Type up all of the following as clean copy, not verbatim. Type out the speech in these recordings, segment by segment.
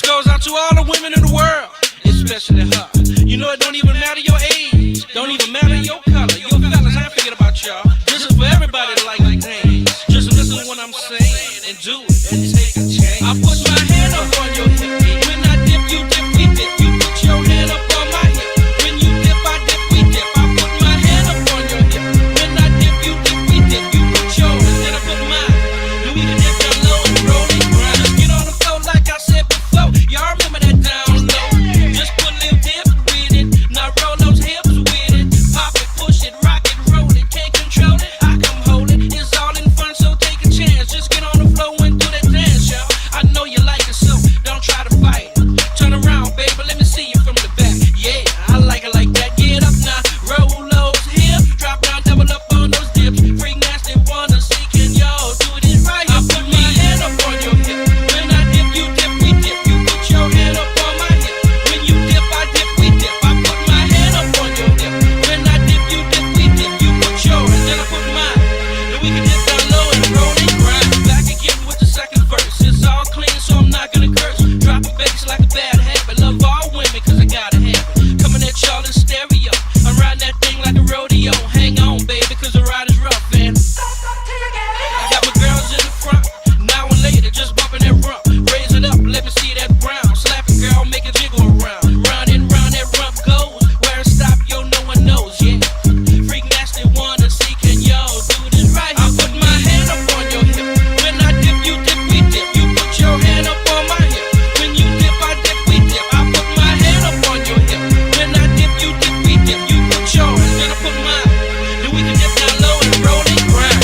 This goes out to all the women in the world, especially her. You know it don't even matter your age, don't even matter your color. Your fellas, I ain't forget about y'all. This is for everybody that like things. Just listen to what I'm saying and do it and take a chance. I put my hand up on your hip. When I dip, you dip, we dip. You put your hand up on my hip. When you dip, I dip, we dip. I put my hand up on your hip. When I dip, you dip, we dip. You put yours, then I put mine. Then we can dip down low and roll it grind. Just get on the floor like I said before. Y'all remember that down low? Just put a little dip with it. Now roll those hips with it. Pop it, push it, rock it, roll it. Can't control it, I come hold it. It's all in fun, so take a chance. Just get on the floor and do that dance, y'all. I know you like it, so don't try to fight it. Turn around, baby, let me see you from the back. Yeah, I like it like that. Get up now, roll those hips. Drop down, double up on those dips. Freak nasty, wanna see, can y'all do it right? I put my hand up on your hip. When I dip, you dip, we dip. You put your hand up on my hip. When you dip, I dip, we dip. I put my hand up on your hip. When I dip, you dip, we dip. You put yours, then I put mine. Then we can dip down low and roll and grind. Back again with the second verse. It's all clean, so I'm not gonna curse. Drop a bass like a bad habit. Love all women, cause I gotta have it. Coming at y'all in stereo. I'm riding that thing like a rodeo. Hang on, baby, cause the ride is rough, and I got my girls in the front. Now and later, just bumping that rump. Raise it up, let me see that brown. Slap it, girl, make it jiggle around. Round and round that rump goes. Where it stop, yo, no one knows, yeah. Freak nasty, wanna see, can y'all do this right? I put my hand up on your hip. When I dip, you dip, we dip. You put your hand up on my hip. When you dip, I dip, we dip. I put my hand up on your hip. When I dip, you dip, we dip. You put yours, then I put mine. Then we can dip down low and roll and grind.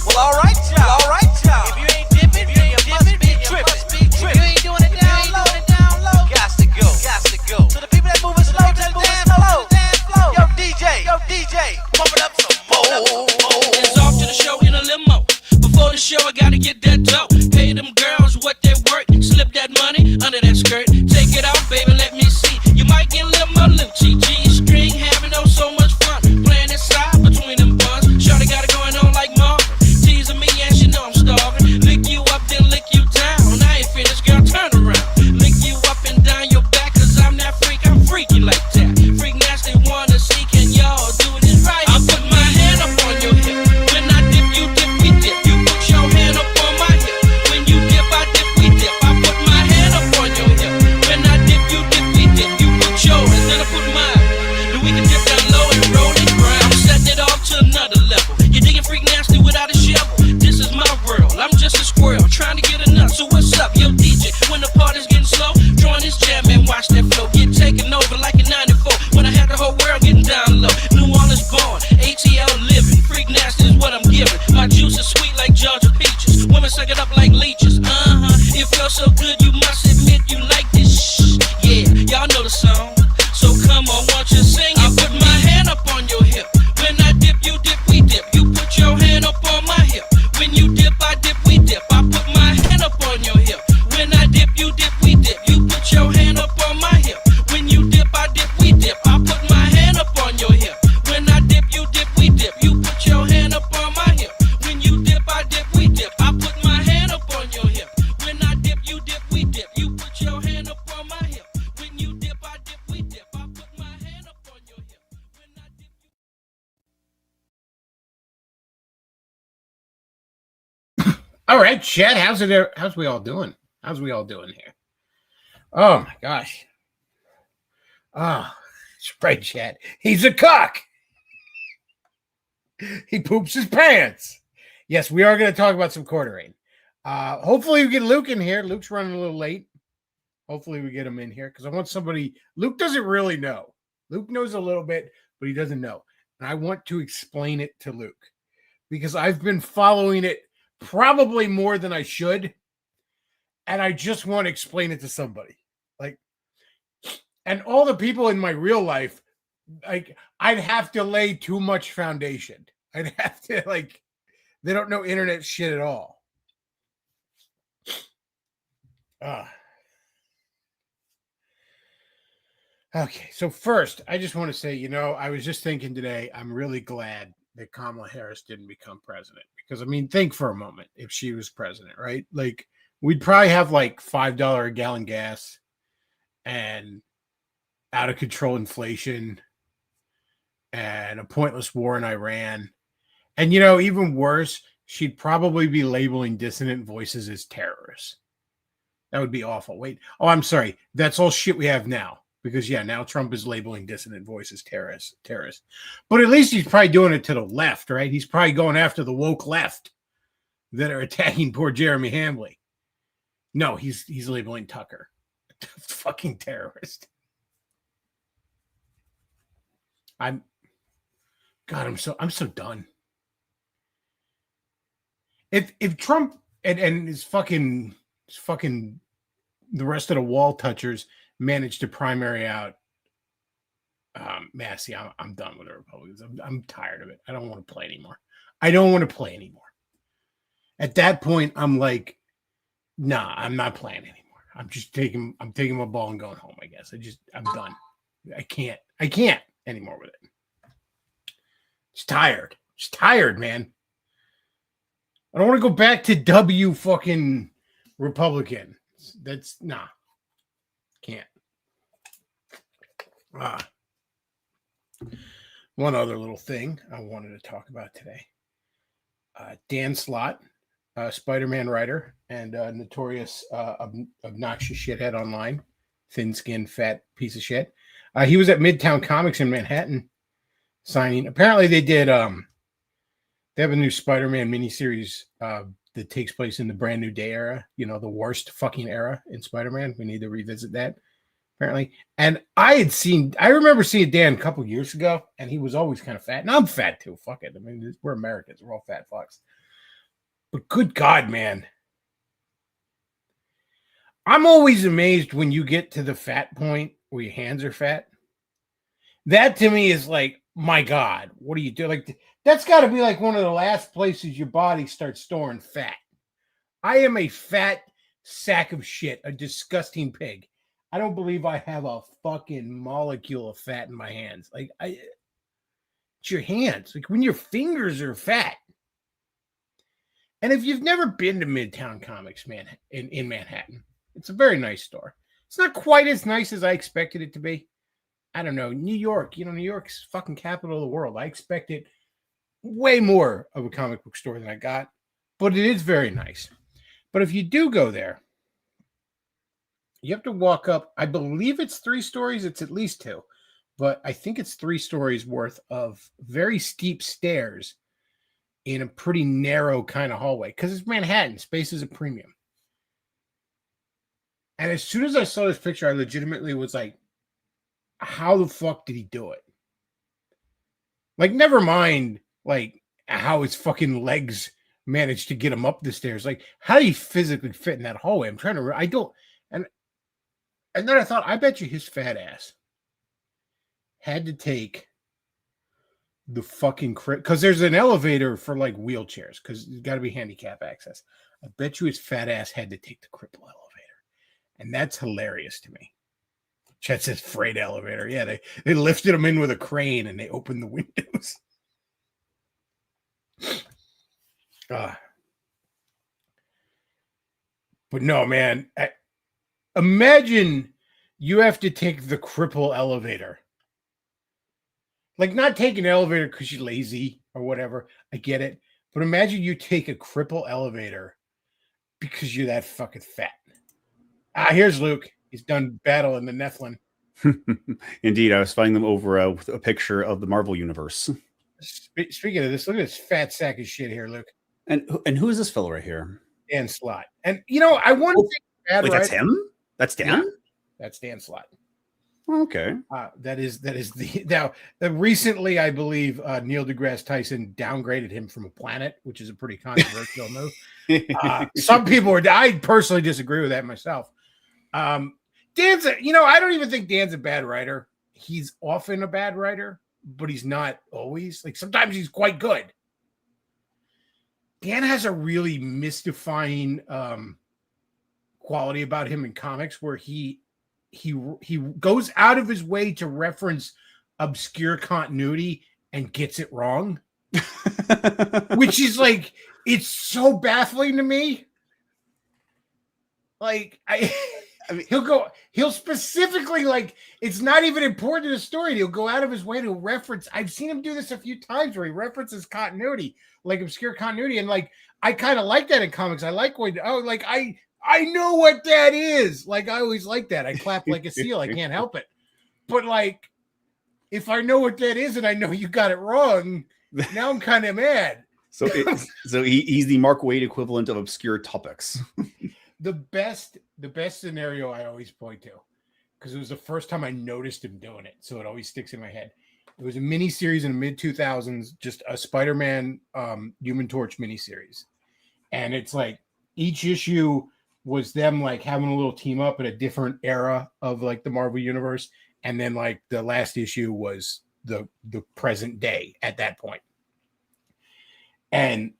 Well, all right, y'all. All right, y'all. If you ain't dipping, you must be tripping. If you ain't doing it down low, gots to go. Gots to go. So the people that moving slow, just dance slow. Yo, DJ, pump it up some more. It's off to the show in a limo. Before the show, I gotta get that dough. Pay them girls what they worth. Slip that money under that skirt. Take it out, baby, let me see. You might get a little more Lucci. G-string, having oh so much fun. Playing inside between them buns. Shorty got it going on like Marvin. Teasing me and she know I'm starving. Lick you up, then lick you down. I ain't finished, girl, turn around. Lick you up and down your back, cause I'm that freak, I'm freaky like that. Freak nasty, wanna see, can y'all do this right? I put my hand up on your hip. When I dip, you dip, we dip. You put your hand up on my hip. When you dip, I dip, we dip. I put my hand up on your hip. When I dip, you dip, we dip. You put yours, then I put mine. Then we can dip down low and roll and grind. I'm setting it off to another level. You digging freak nasty without a shovel. This is my world, I'm just a squirrel trying to get a nut. So what's up, yo DJ? When the party's getting slow, join this jam and watch that flow get taken over like in '94 when I had the whole world getting down low. New Orleans born, ATL living. Freak nasty is what I'm giving. My juice is sweet like Georgia peaches. Women suck it up like leeches. It feels so good, you must admit you like this. Shh, yeah, y'all know the song. So come on, won't you sing it? I put my hand up on your hip. When I dip, you dip, we dip. You put your hand up on my hip. When you dip, I dip, we dip. I put my hand up on your hip. When I dip, you dip, we dip. You put your hand up on my hip. When you dip, I dip, we dip. I put my hand up on your hip. When I dip, you dip, we dip. You put your hand up on my hip. When you dip, I dip, we dip. I put my hand up on your hip. When I dip, you dip, we dip. You put your hand up on my hip. When you dip, I dip, we dip. I put my hand up on your hip. When I dip, All right, Chet, how's we all doing? How's we all doing here? Oh my gosh. It's right, Chet. He's a cock. He poops his pants. Yes, we are going to talk about some quartering. Hopefully we get Luke in here. Luke's running a little late. Hopefully we get him in here because I want somebody. Luke doesn't really know. Luke knows a little bit, but he doesn't know. And I want to explain it to Luke because I've been following it probably more than I should. And I just want to explain it to somebody. And all the people in my real life, I'd have to lay too much foundation. I'd have to, they don't know internet shit at all. Okay, so first, I just want to say, I was just thinking today, I'm really glad that Kamala Harris didn't become president. Because, think for a moment if she was president, right? We'd probably have $5 a gallon gas. and out of control inflation and a pointless war in Iran. And, even worse, she'd probably be labeling dissident voices as terrorists. That would be awful. Wait. Oh, I'm sorry. That's all shit we have now. Because, now Trump is labeling dissident voices terrorists. But at least he's probably doing it to the left, right? He's probably going after the woke left that are attacking poor Jeremy Hambley. No, he's labeling Tucker a fucking terrorist. I'm so done. If Trump and his fucking the rest of the wall touchers managed to primary out Massey, I'm done with the Republicans. I'm tired of it. I don't want to play anymore. At that point, I'm like, nah, I'm not playing anymore. I'm taking my ball and going home, I guess. I'm done. I can't anymore with it. Just tired, man. I don't want to go back to W fucking Republican. That's can't. One other little thing I wanted to talk about today. Dan Slott, Spider-Man writer and notorious obnoxious shithead online, thin-skinned, fat piece of shit. He was at Midtown Comics in Manhattan signing. Apparently they did they have a new Spider-Man miniseries that takes place in the Brand New Day era, the worst fucking era in Spider-Man. We need to revisit that, apparently. And I remember seeing Dan a couple years ago, and he was always kind of fat. And I'm fat too. Fuck it. I mean, we're Americans. We're all fat fucks. But good God, man. I'm always amazed when you get to the fat point where your hands are fat. That to me is like, my God, what do you do? Like, that's got to be like one of the last places your body starts storing fat. I am a fat sack of shit, a disgusting pig. I don't believe I have a fucking molecule of fat in my hands. Like, it's your hands. Like when your fingers are fat. And if you've never been to Midtown Comics, man, in Manhattan, it's a very nice store. It's not quite as nice as I expected it to be. I don't know. New York, New York's fucking capital of the world. I expected way more of a comic book store than I got, but it is very nice. But if you do go there, you have to walk up. I believe it's 3 stories. It's at least 2, but I think it's 3 stories worth of very steep stairs in a pretty narrow kind of hallway because it's Manhattan. Space is a premium. And as soon as I saw this picture, I legitimately was like, how the fuck did he do it? Like, never mind, like, how his fucking legs managed to get him up the stairs. Like, how do you physically fit in that hallway? I'm trying to, I don't, and then I thought, I bet you his fat ass had to take the fucking because there's an elevator for like wheelchairs because there's got to be handicap access. I bet you his fat ass had to take the cripple elevator, and that's hilarious to me. Chet says freight elevator. Yeah, they lifted him in with a crane and they opened the windows. But no, man. Imagine you have to take the cripple elevator. Like, not take an elevator because you're lazy or whatever. I get it. But imagine you take a cripple elevator because you're that fucking fat. Here's Luke. He's done battle in the Nephilim. Indeed, I was finding them over with a picture of the Marvel Universe. Speaking of this, look at this fat sack of shit here, Luke. And who is this fellow right here? Dan Slott. And, I want to think that's him? That's Dan? Yeah, that's Dan Slott. Okay. That is recently, I believe, Neil deGrasse Tyson downgraded him from a planet, which is a pretty controversial move. Some people I personally disagree with that myself. Dan's I don't even think Dan's a bad writer. He's often a bad writer, but he's not always. Like, sometimes he's quite good. Dan has a really mystifying quality about him in comics where he goes out of his way to reference obscure continuity and gets it wrong, which is like, it's so baffling to me. Like, mean, he'll specifically, like, it's not even important to the story. He'll go out of his way to reference. I've seen him do this a few times where he references continuity, like obscure continuity. And like, I kind of like that in comics. I like when, like, I know what that is. Like, I always like that. I clap like a seal. I can't help it. But like, if I know what that is and I know you got it wrong, now I'm kind of mad. So he's the Mark Waid equivalent of obscure topics. The best scenario I always point to, because it was the first time I noticed him doing it, so it always sticks in my head. It was a mini series in the mid 2000s, just a Spider-Man Human Torch mini series, and it's like each issue was them like having a little team up in a different era of like the Marvel universe, and then like the last issue was the present day at that point. And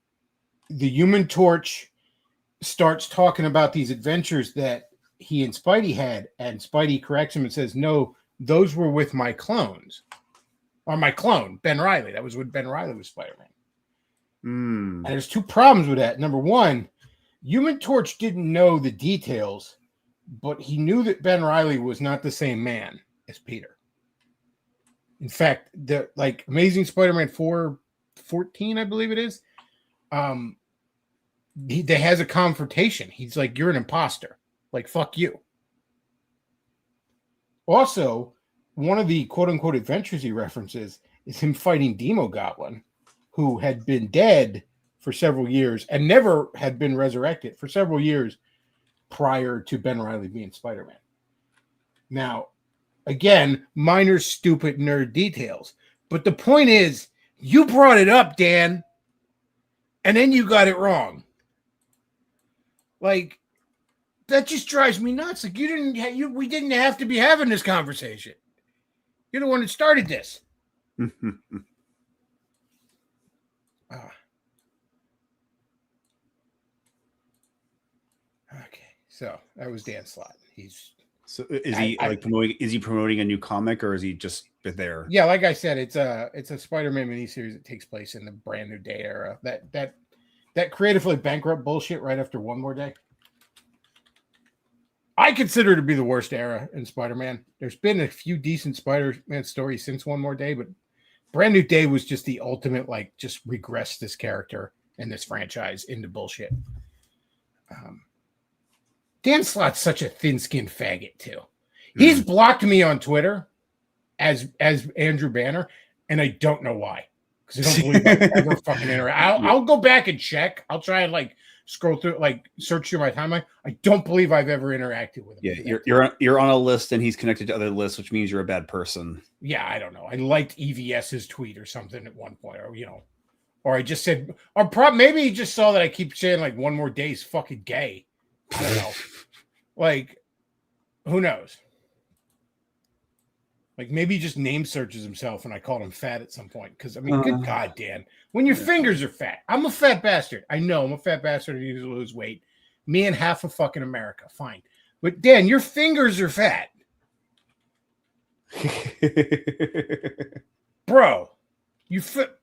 the Human Torch starts talking about these adventures that he and Spidey had, and Spidey corrects him and says, no, those were with my clones. Or my clone, Ben Reilly. That was when Ben Reilly was Spider-Man. And there's two problems with that. Number one, Human Torch didn't know the details, but he knew that Ben Reilly was not the same man as Peter. In fact, the like Amazing Spider-Man 414, I believe it is, they has a confrontation. He's like, you're an imposter. Like, fuck you. Also, one of the quote-unquote adventures he references is him fighting Demo Goblin, who had been dead for several years and never had been resurrected for several years prior to Ben Reilly being Spider-Man. Now, again, minor, stupid, nerd details. But the point is, you brought it up, Dan, and then you got it wrong. Like, that just drives me nuts. Like, we didn't have to be having this conversation. You're the one that started this. Okay, so that was Dan Slott. So is he promoting? Is he promoting a new comic, or is he just there? Yeah, like I said, it's a Spider-Man miniseries that takes place in the Brand New Day era. That creatively bankrupt bullshit right after One More Day. I consider it to be the worst era in Spider-Man. There's been a few decent Spider-Man stories since One More Day, but Brand New Day was just the ultimate, like, just regress this character and this franchise into bullshit. Dan Slott's such a thin-skinned faggot, too. He's blocked me on Twitter as Andrew Banner, and I don't know why. Because I don't believe I've ever fucking interacted. I'll go back and check. I'll try and, like, scroll through, like, search through my timeline. I don't believe I've ever interacted with him. Yeah, you're on a list, and he's connected to other lists, which means you're a bad person. Yeah, I don't know. I liked EVS's tweet or something at one point, or I just said, or maybe he just saw that I keep saying, like, One More Day is fucking gay. I don't know. Like, who knows? Like, maybe he just name searches himself and I called him fat at some point. Because, I mean, good God, Dan. When your fingers are fat. I'm a fat bastard. I know I'm a fat bastard who needs to lose weight. Me and half of fucking America. Fine. But, Dan, your fingers are fat. Bro, you fit.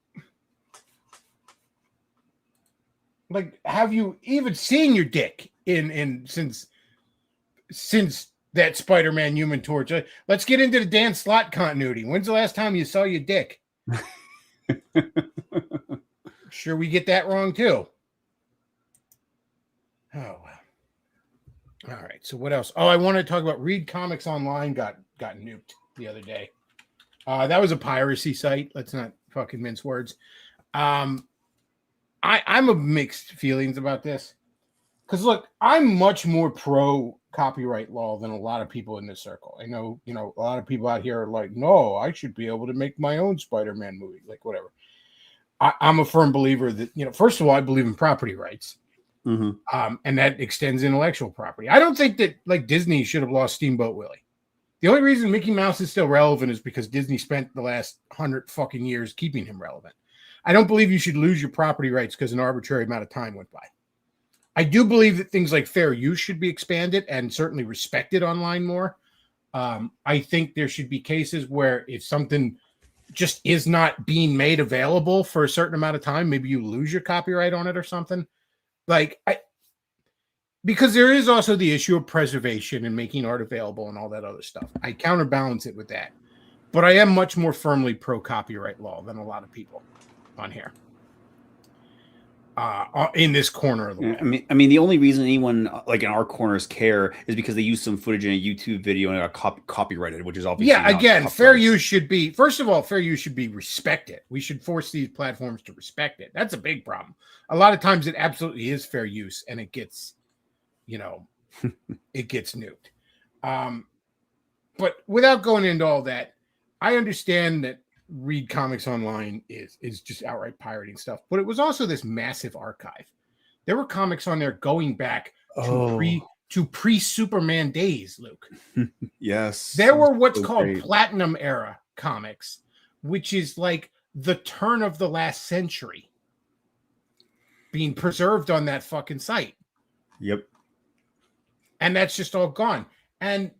Like, have you even seen your dick since that Spider-Man Human Torch? Let's get into the Dan Slott continuity. When's the last time you saw your dick? Sure, we get that wrong too. Oh, well. All right. So what else? Oh, I want to talk about Read Comics Online got nuked the other day. That was a piracy site. Let's not fucking mince words. I'm of mixed feelings about this. Because look, I'm much more pro copyright law than a lot of people in this circle. I know, a lot of people out here are like, no, I should be able to make my own Spider-Man movie, like whatever. I'm a firm believer that, first of all, I believe in property rights. Mm-hmm. And that extends intellectual property. I don't think that like Disney should have lost Steamboat Willie. The only reason Mickey Mouse is still relevant is because Disney spent the last 100 fucking years keeping him relevant. I don't believe you should lose your property rights because an arbitrary amount of time went by. I do believe that things like fair use should be expanded and certainly respected online more. I think there should be cases where if something just is not being made available for a certain amount of time, maybe you lose your copyright on it or something. Like, because there is also the issue of preservation and making art available and all that other stuff. I counterbalance it with that. But I am much more firmly pro copyright law than a lot of people on here. In this corner of the world. I mean, the only reason anyone like in our corners care is because they use some footage in a YouTube video and it got copyrighted, which is obviously again, fair use should be, first of all, fair use should be respected. We should force these platforms to respect it. That's a big problem. A lot of times it absolutely is fair use and it gets, it gets nuked. But without going into all that, I understand that read comics online is just outright pirating stuff, but it was also this massive archive. There were comics on there going back to pre-Superman days, Luke. Yes. There were what's called Platinum era comics, which is like the turn of the last century being preserved on that fucking site. Yep. And that's just all gone. And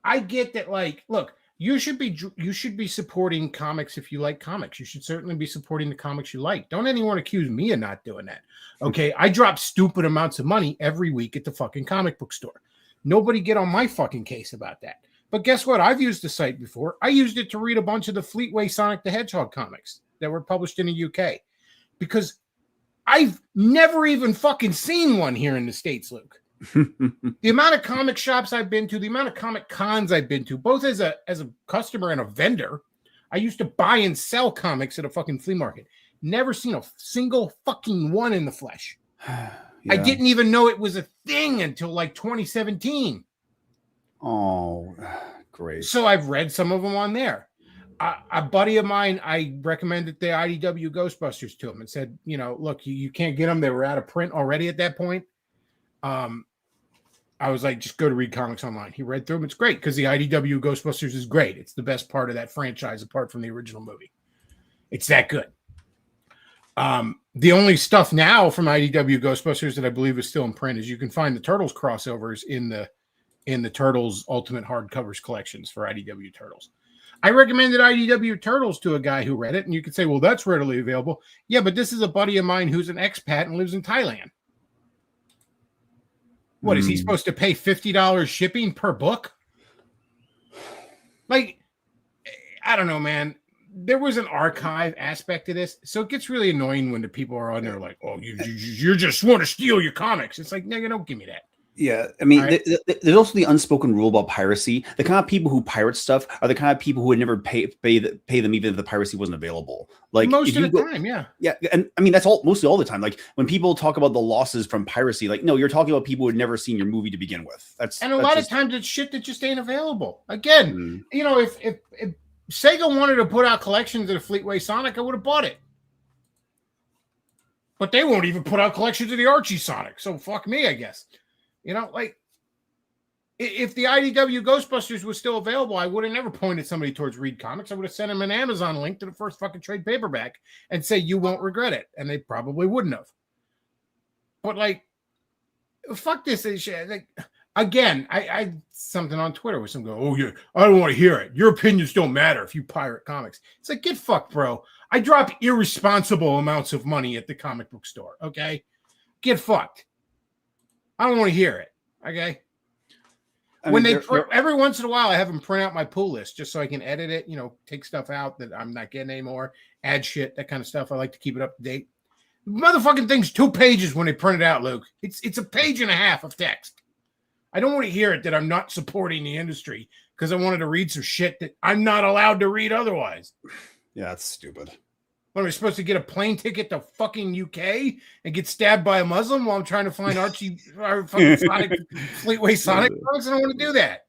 I get that, like, look, you should be supporting comics if you like comics. You should certainly be supporting the comics you like. Don't anyone accuse me of not doing that. Okay, I drop stupid amounts of money every week at the fucking comic book store. Nobody get on my fucking case about that. But guess what? I've used the site before. I used it to read a bunch of the Fleetway Sonic the Hedgehog comics that were published in the UK because I've never even fucking seen one here in the States, Luke. The amount of comic shops I've been to, the amount of comic cons I've been to, both as a customer and a vendor. I used to buy and sell comics at a fucking flea market. Never seen a single fucking one in the flesh. Yeah. I didn't even know it was a thing until like 2017. Oh, great. So I've read some of them on there. A buddy of mine, I recommended the IDW Ghostbusters to him and said, look, you can't get them. They were out of print already at that point. I was like, just go to Read Comics Online. He read through them. It's great because the IDW Ghostbusters is great. It's the best part of that franchise apart from the original movie. It's that good. The only stuff now from IDW Ghostbusters that I believe is still in print is you can find the Turtles crossovers in the Turtles Ultimate Hardcovers collections for IDW Turtles. I recommended IDW Turtles to a guy who read it, and you could say, well, that's readily available. Yeah, but this is a buddy of mine who's an expat and lives in Thailand. What, is he supposed to pay $50 shipping per book? Like, I don't know, man. There was an archive aspect to this, so it gets really annoying when the people are on there like, oh, you just want to steal your comics. It's like, nigga, don't give me that. Yeah, I mean, Right. There's also the unspoken rule about piracy. The kind of people who pirate stuff are the kind of people who would never pay them even if the piracy wasn't available. Like Most of the time, yeah. Yeah, and I mean that's mostly all the time. Like when people talk about the losses from piracy, like no, you're talking about people who had never seen your movie to begin with. And a lot of times it's shit that just ain't available. Again, if Sega wanted to put out collections of the Fleetway Sonic, I would have bought it. But they won't even put out collections of the Archie Sonic, so fuck me, I guess. Like, if the IDW Ghostbusters was still available, I would have never pointed somebody towards Read Comics. I would have sent them an Amazon link to the first fucking trade paperback and say, you won't regret it. And they probably wouldn't have. But, like, fuck this shit. Like, again, I something on Twitter with some go, oh, yeah, I don't want to hear it. Your opinions don't matter if you pirate comics. It's like, get fucked, bro. I drop irresponsible amounts of money at the comic book store, okay? Get fucked. I don't want to hear it. Okay. Every once in a while, I have them print out my pull list just so I can edit it, take stuff out that I'm not getting anymore, add shit, that kind of stuff. I like to keep it up to date. Motherfucking thing's 2 pages when they print it out, Luke. It's a page and a half of text. I don't want to hear it that I'm not supporting the industry because I wanted to read some shit that I'm not allowed to read otherwise. Yeah, that's stupid. What, am I supposed to get a plane ticket to fucking UK and get stabbed by a Muslim while I'm trying to find Archie or fucking Fleetway Sonic comics? I don't want to do that.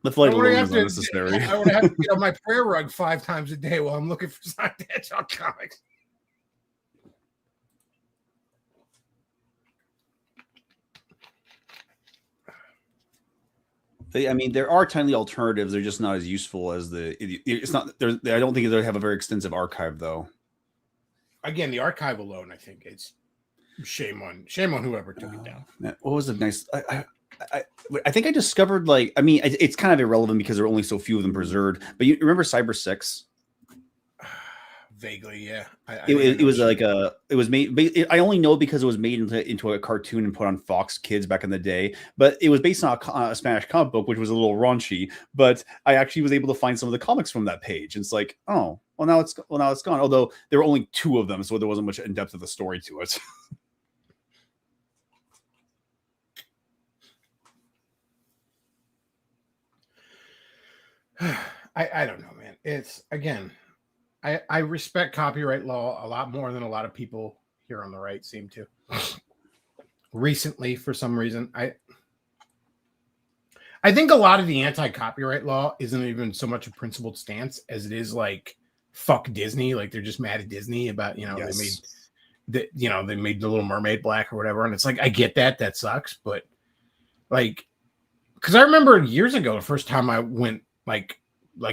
The flight alone is unnecessary. I would have to get on my prayer rug 5 times a day while I'm looking for Sonic the Hedgehog comics. I mean, there are tiny alternatives. They're just not as useful as it's not. I don't think they have a very extensive archive, though. Again, the archive alone, I think it's shame on whoever took it down. What was the nice? I think I discovered it's kind of irrelevant because there are only so few of them preserved. But you remember Cyber 6? Vaguely, yeah. It was like it was made. I only know because it was made into a cartoon and put on Fox Kids back in the day. But it was based on a Spanish comic book, which was a little raunchy. But I actually was able to find some of the comics from that page. And it's like, oh, well now it's gone. Although there were only 2 of them, so there wasn't much in depth of the story to it. I don't know, man. It's again, I respect copyright law a lot more than a lot of people here on the right seem to. Recently, for some reason, I think a lot of the anti-copyright law isn't even so much a principled stance as it is like fuck Disney. Like they're just mad at Disney about, you know, Yes. they made the Little Mermaid black or whatever. And it's like, I get that sucks, but like, because I remember years ago, the first time I went like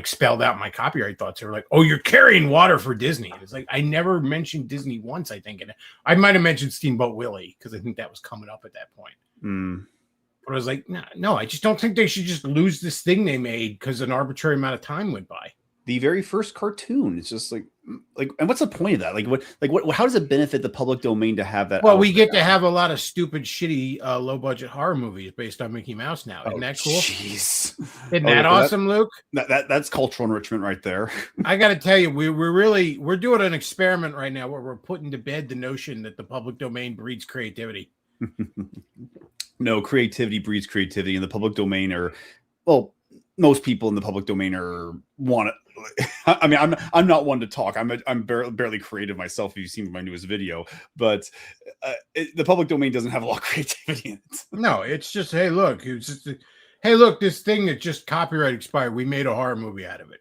spelled out my copyright thoughts, they were like, oh, you're carrying water for Disney. And it's like, I never mentioned Disney once, I think. And I might have mentioned Steamboat Willie because I think that was coming up at that point. But I was like, no, I just don't think they should just lose this thing they made because an arbitrary amount of time went by. The very first cartoon. It's just like, and what's the point of that? What? How does it benefit the public domain to have that? Well, we get to have a lot of stupid, shitty, low-budget horror movies based on Mickey Mouse now. Isn't that cool? Jeez, Isn't that awesome, Luke? That's cultural enrichment right there. I got to tell you, we're doing an experiment right now where we're putting to bed the notion that the public domain breeds creativity. No, creativity breeds creativity, and the public domain most people in the public domain want it. I mean, I'm not one to talk. I'm barely creative myself. If you've seen my newest video, but the public domain doesn't have a lot of creativity in it. No, it's just, hey, look, this thing that just copyright expired. We made a horror movie out of it.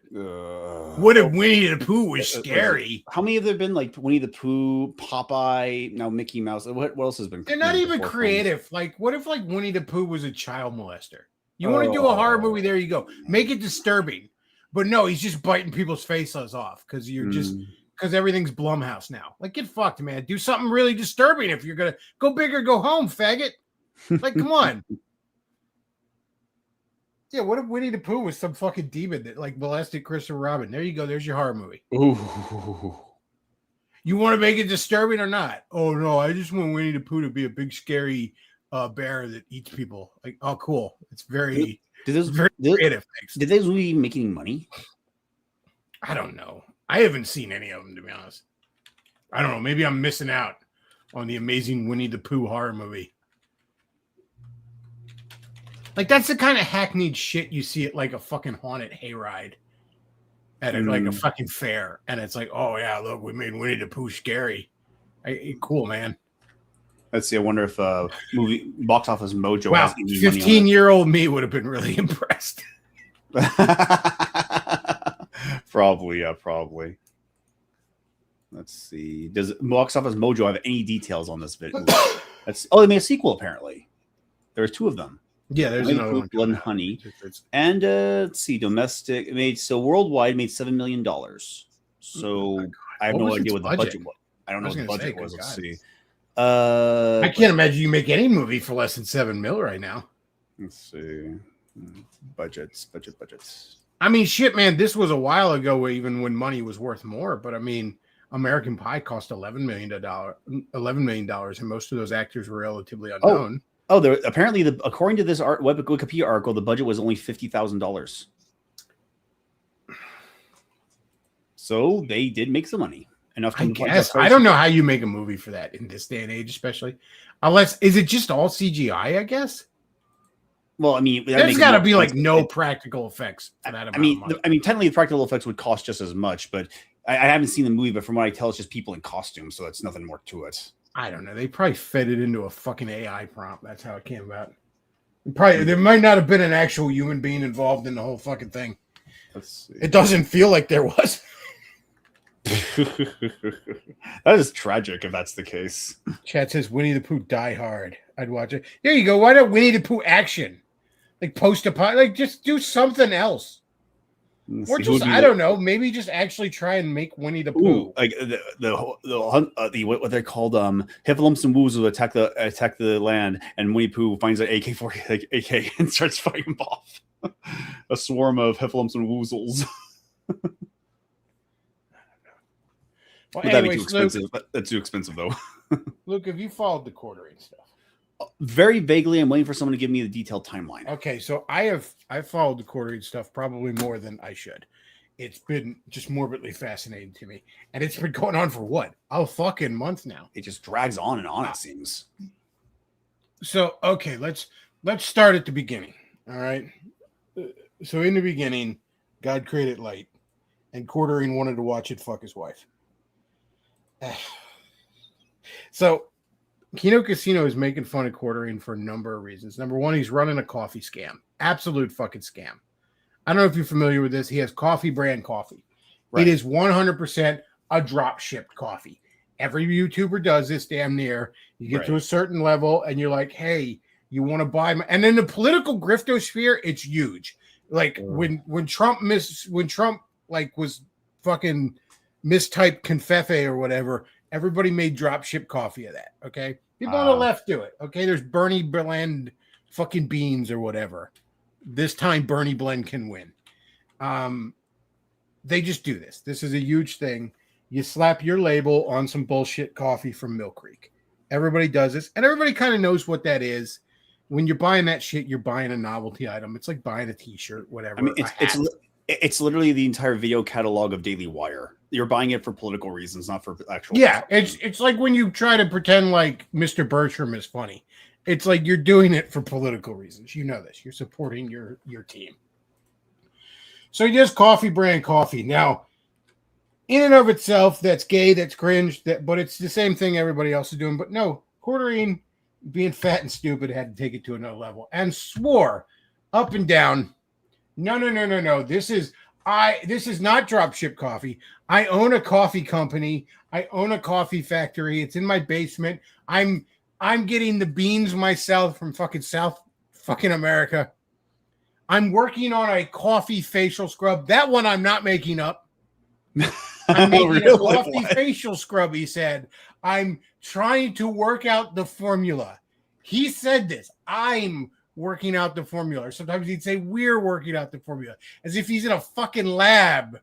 What if Winnie the Pooh was scary? How many have there been? Like Winnie the Pooh, Popeye, now Mickey Mouse. What else has been? They're not even creative. Like, what if like Winnie the Pooh was a child molester? You want to do a horror movie? There you go. Make it disturbing. But no, he's just biting people's faces off because because everything's Blumhouse now. Like, get fucked, man. Do something really disturbing if you're gonna go big or go home, faggot. Like, come on. Yeah, what if Winnie the Pooh was some fucking demon that like molested Christopher Robin? There you go. There's your horror movie. Ooh. You want to make it disturbing or not? Oh no, I just want Winnie the Pooh to be a big scary bear that eats people. Like, oh, cool. It's very creative. Did those movies make any money? I don't know. I haven't seen any of them, to be honest. I don't know. Maybe I'm missing out on the amazing Winnie the Pooh horror movie. Like, that's the kind of hackneyed shit you see at like a fucking haunted hayride at like a fucking fair. And it's like, oh yeah, look, we made Winnie the Pooh scary. Cool, man. Let's see. I wonder if movie Box Office Mojo. Wow, has any money 15-year-old me would have been really impressed. Probably, yeah, probably. Let's see. Does Box Office Mojo have any details on this video? They made a sequel apparently. There's 2 of them. Yeah, there's another one. Blood and Honey. And let's see, domestic worldwide made $7 million. So I have no idea what the budget was. I don't know what the budget was. Let's see. I can't imagine you make any movie for less than $7 million right now. Let's see. Budgets. I mean, shit, man, this was a while ago, even when money was worth more. But I mean, American Pie cost $11 million, and most of those actors were relatively unknown. Apparently, according to this Wikipedia article, the budget was only $50,000. So they did make some money. Enough to guess. I don't know how you make a movie for that in this day and age, especially. Is it just all CGI, I guess? Well, I mean, there's got to be like no practical effects for that amount of money. I mean, technically, the practical effects would cost just as much, but I haven't seen the movie. But from what I tell, it's just people in costumes, so that's nothing more to it. I don't know. They probably fed it into a fucking AI prompt. That's how it came about. There might not have been an actual human being involved in the whole fucking thing. Let's see. It doesn't feel like there was. That is tragic if that's the case. Chat says Winnie the Pooh Die Hard. I'd watch it. There you go. Why not Winnie the Pooh action? Like like just do something else. Or just I don't know. Maybe just actually try and make Winnie the Pooh. Like the what they're called Heffalumps and Woozles attack the land, and Winnie Pooh finds an AK-40 AK and starts fighting them off. A swarm of Heffalumps and Woozles. Well, Would that be too anyways, expensive? That's too expensive, though. Luke, have you followed the quartering stuff? Very vaguely, I'm waiting for someone to give me the detailed timeline. Okay, so I've followed the quartering stuff probably more than I should. It's been just morbidly fascinating to me, and it's been going on for what, a fucking month now. It just drags on and on. It seems. So okay, let's start at the beginning. All right. So in the beginning, God created light, and quartering wanted to watch it fuck his wife. So Kino Casino is making fun of quartering for a number of reasons. Number one, he's running a coffee scam. Absolute fucking scam. I don't know if you're familiar with this. He has coffee brand coffee. Right. It is 100% a drop shipped coffee. Every YouTuber does this damn near. You get to a certain level and you're like, hey, you want to buy my... And in the political griftosphere, it's huge. Like when Trump like was fucking mistyped Confefe or whatever, everybody made drop ship coffee of that. Okay. People on the left do it. Okay. There's Bernie Blend fucking beans or whatever. This time Bernie Blend can win. They just do this. This is a huge thing. You slap your label on some bullshit coffee from Mill Creek. Everybody does this, and everybody kind of knows what that is. When you're buying that shit, you're buying a novelty item. It's like buying a T-shirt, whatever. I mean, it's literally the entire video catalog of Daily Wire. You're buying it for political reasons, not for actual. Yeah, it's like when you try to pretend like Mr. Bertram is funny. It's like you're doing it for political reasons. You know this. You're supporting your team. So he does coffee brand coffee. Now, in and of itself, that's gay, that's cringe, but it's the same thing everybody else is doing. But no, quartering, being fat and stupid, had to take it to another level and swore up and down, no. This is not dropship coffee. I own a coffee company. I own a coffee factory. It's in my basement. I'm getting the beans myself from fucking South fucking America. I'm working on a coffee facial scrub. That one I'm not making up. I'm making a coffee facial scrub, he said. I'm trying to work out the formula. He said this. I'm working out the formula. Or sometimes he'd say, we're working out the formula. As if he's in a fucking lab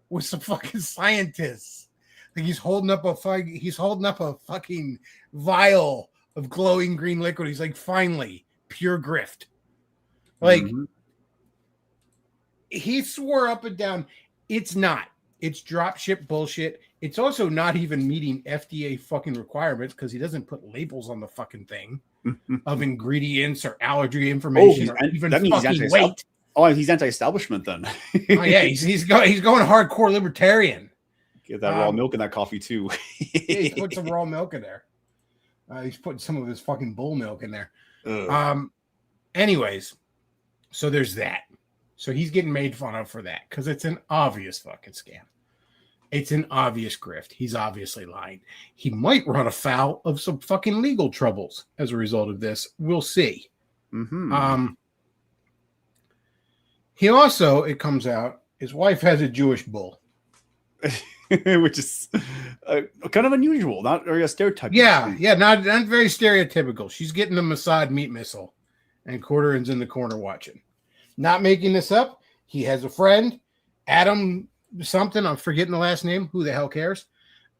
with some fucking scientists. Like he's holding up a fucking vial of glowing green liquid. He's like, finally, pure grift. Like, he swore up and down, it's not. It's drop ship bullshit. It's also not even meeting FDA fucking requirements because he doesn't put labels on the fucking thing of ingredients or allergy information or even fucking weight. Oh, he's anti-establishment then. Oh yeah, he's going hardcore libertarian. Get that raw milk in that coffee too. Yeah, he's put some raw milk in there. He's putting some of his fucking bull milk in there. Anyways, so there's that. So he's getting made fun of for that because it's an obvious fucking scam. It's an obvious grift. He's obviously lying. He might run afoul of some fucking legal troubles as a result of this. We'll see. He also, it comes out, his wife has a Jewish bull. Which is kind of unusual, not very a stereotype. Yeah, not very stereotypical. She's getting the Mossad meat missile, and Quartering's in the corner watching. Not making this up. He has a friend, Adam something. I'm forgetting the last name. Who the hell cares?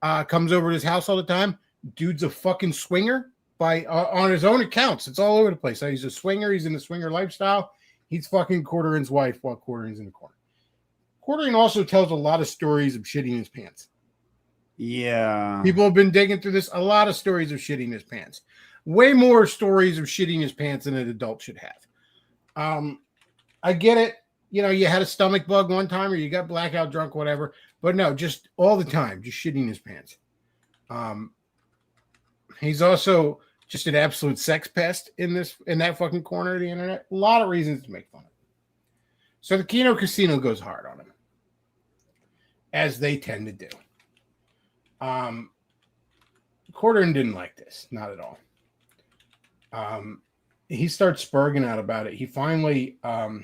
Comes over to his house all the time. Dude's a fucking swinger on his own accounts. It's all over the place. He's a swinger. He's in the swinger lifestyle. He's fucking Quartering's wife while Quartering's in the corner. Quartering also tells a lot of stories of shitting his pants. Yeah. People have been digging through this. A lot of stories of shitting his pants. Way more stories of shitting his pants than an adult should have. I get it. You know, you had a stomach bug one time or you got blackout drunk, whatever. But no, just all the time, just shitting his pants. He's also just an absolute sex pest in that fucking corner of the internet. A lot of reasons to make fun of him. So the Kino Casino goes hard on him, as they tend to do. Quartering didn't like this, not at all. He starts spurging out about it. He finally, I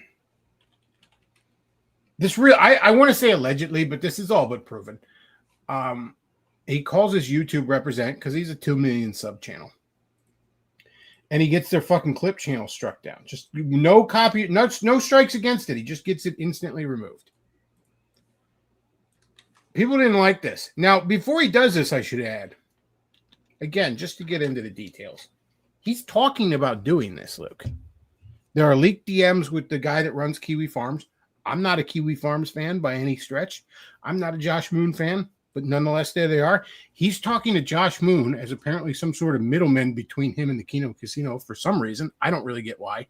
want to say allegedly, but this is all but proven. He calls his YouTube represent because he's a 2 million sub channel. And he gets their fucking clip channel struck down. Just no copy, no strikes against it. He just gets it instantly removed. People didn't like this. Now, before he does this, I should add, again, just to get into the details, he's talking about doing this, Luke. There are leaked DMs with the guy that runs Kiwi Farms. I'm not a Kiwi Farms fan by any stretch. I'm not a Josh Moon fan, but nonetheless, there they are. He's talking to Josh Moon as apparently some sort of middleman between him and the Kino Casino for some reason. I don't really get why.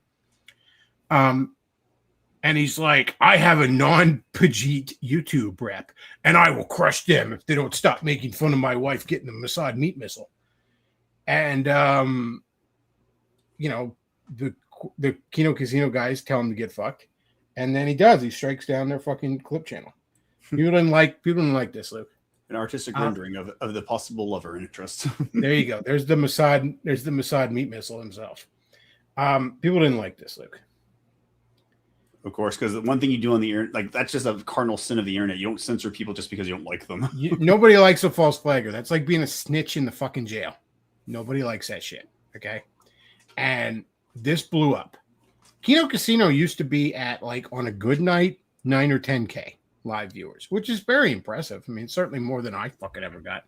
And he's like, I have a non-Pajit YouTube rep, and I will crush them if they don't stop making fun of my wife getting the Mossad meat missile. And, the Kino Casino guys tell him to get fucked. And then he does. He strikes down their fucking clip channel. People didn't like this, Luke. An artistic rendering of the possible lover interest. There you go. There's the Mossad meat missile himself. People didn't like this, Luke. Of course, because the one thing you do on the internet, like that's just a cardinal sin of the internet. You don't censor people just because you don't like them. Nobody likes a false flagger. That's like being a snitch in the fucking jail. Nobody likes that shit. Okay. And this blew up. Kino Casino used to be at, like, on a good night, 9 or 10K live viewers, which is very impressive. I mean, certainly more than I fucking ever got.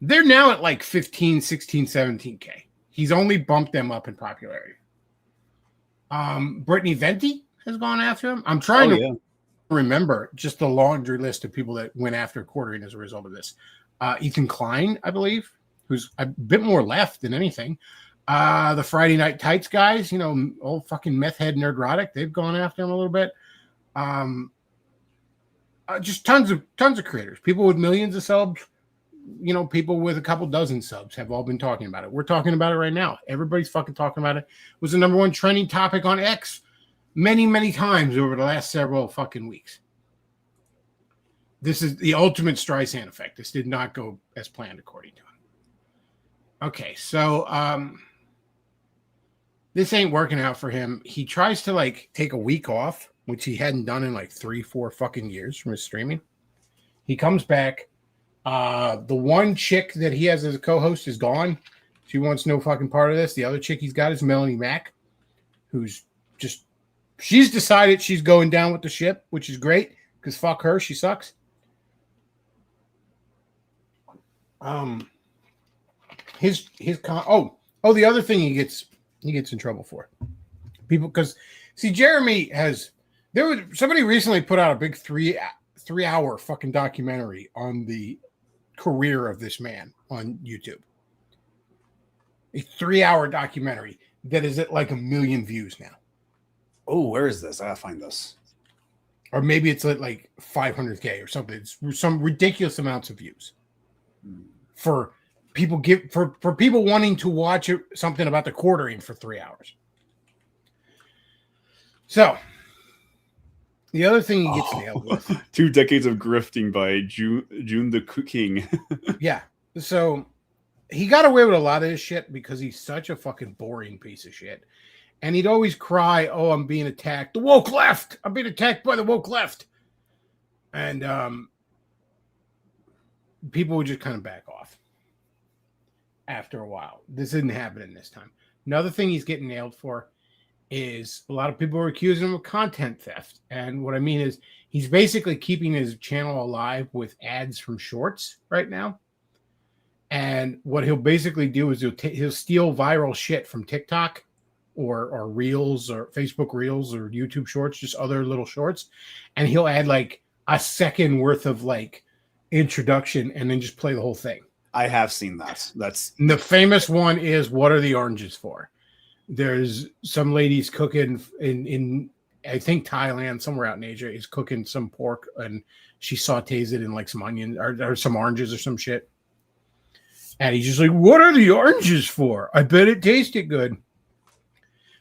They're now at like 15, 16, 17K. He's only bumped them up in popularity. Brittany Venti has gone after him. I'm trying to remember just the laundry list of people that went after quartering as a result of this. Ethan Klein, I believe, who's a bit more left than anything. The Friday Night Tights guys, old fucking meth head Nerdrotic, they've gone after him a little bit. Just tons of creators, people with millions of subs, people with a couple dozen subs have all been talking about it. We're talking about it right now. Everybody's fucking talking about it. It was the number one trending topic on X many, many times over the last several fucking weeks. This is the ultimate Streisand effect. This did not go as planned, according to him. Okay, so this ain't working out for him. He tries to take a week off, which he hadn't done in 3-4 fucking years from his streaming. He comes back. The one chick that he has as a co-host is gone. She wants no fucking part of this. The other chick he's got is Melanie Mack, who's she's decided she's going down with the ship, which is great because fuck her, she sucks. The other thing he gets in trouble for, people, because Jeremy somebody recently put out a big 3-hour fucking documentary on the career of this man on YouTube. A 3-hour documentary that is at 1 million views now. Oh, where is this? I gotta find this. Or maybe it's at 500K or something. It's some ridiculous amounts of views for people for people wanting to watch something about the quartering for 3 hours. So the other thing he gets nailed with 2 decades of grifting by June the King. Yeah. So he got away with a lot of this shit because he's such a fucking boring piece of shit. And he'd always cry, "Oh, I'm being attacked. The woke left. I'm being attacked by the woke left." And people would just kind of back off after a while. This isn't happening this time. Another thing he's getting nailed for is a lot of people are accusing him of content theft. And what I mean is he's basically keeping his channel alive with ads from shorts right now. And what he'll basically do is he'll steal viral shit from TikTok or Reels or Facebook Reels or YouTube Shorts, just other little shorts. And he'll add a second worth of introduction and then just play the whole thing. I have seen that. And the famous one is, "What are the oranges for?" There's some ladies cooking in I think Thailand, somewhere out in Asia, is cooking some pork and she sautés it in some onion or some oranges or some shit. And he's just like, "What are the oranges for? I bet it tasted good."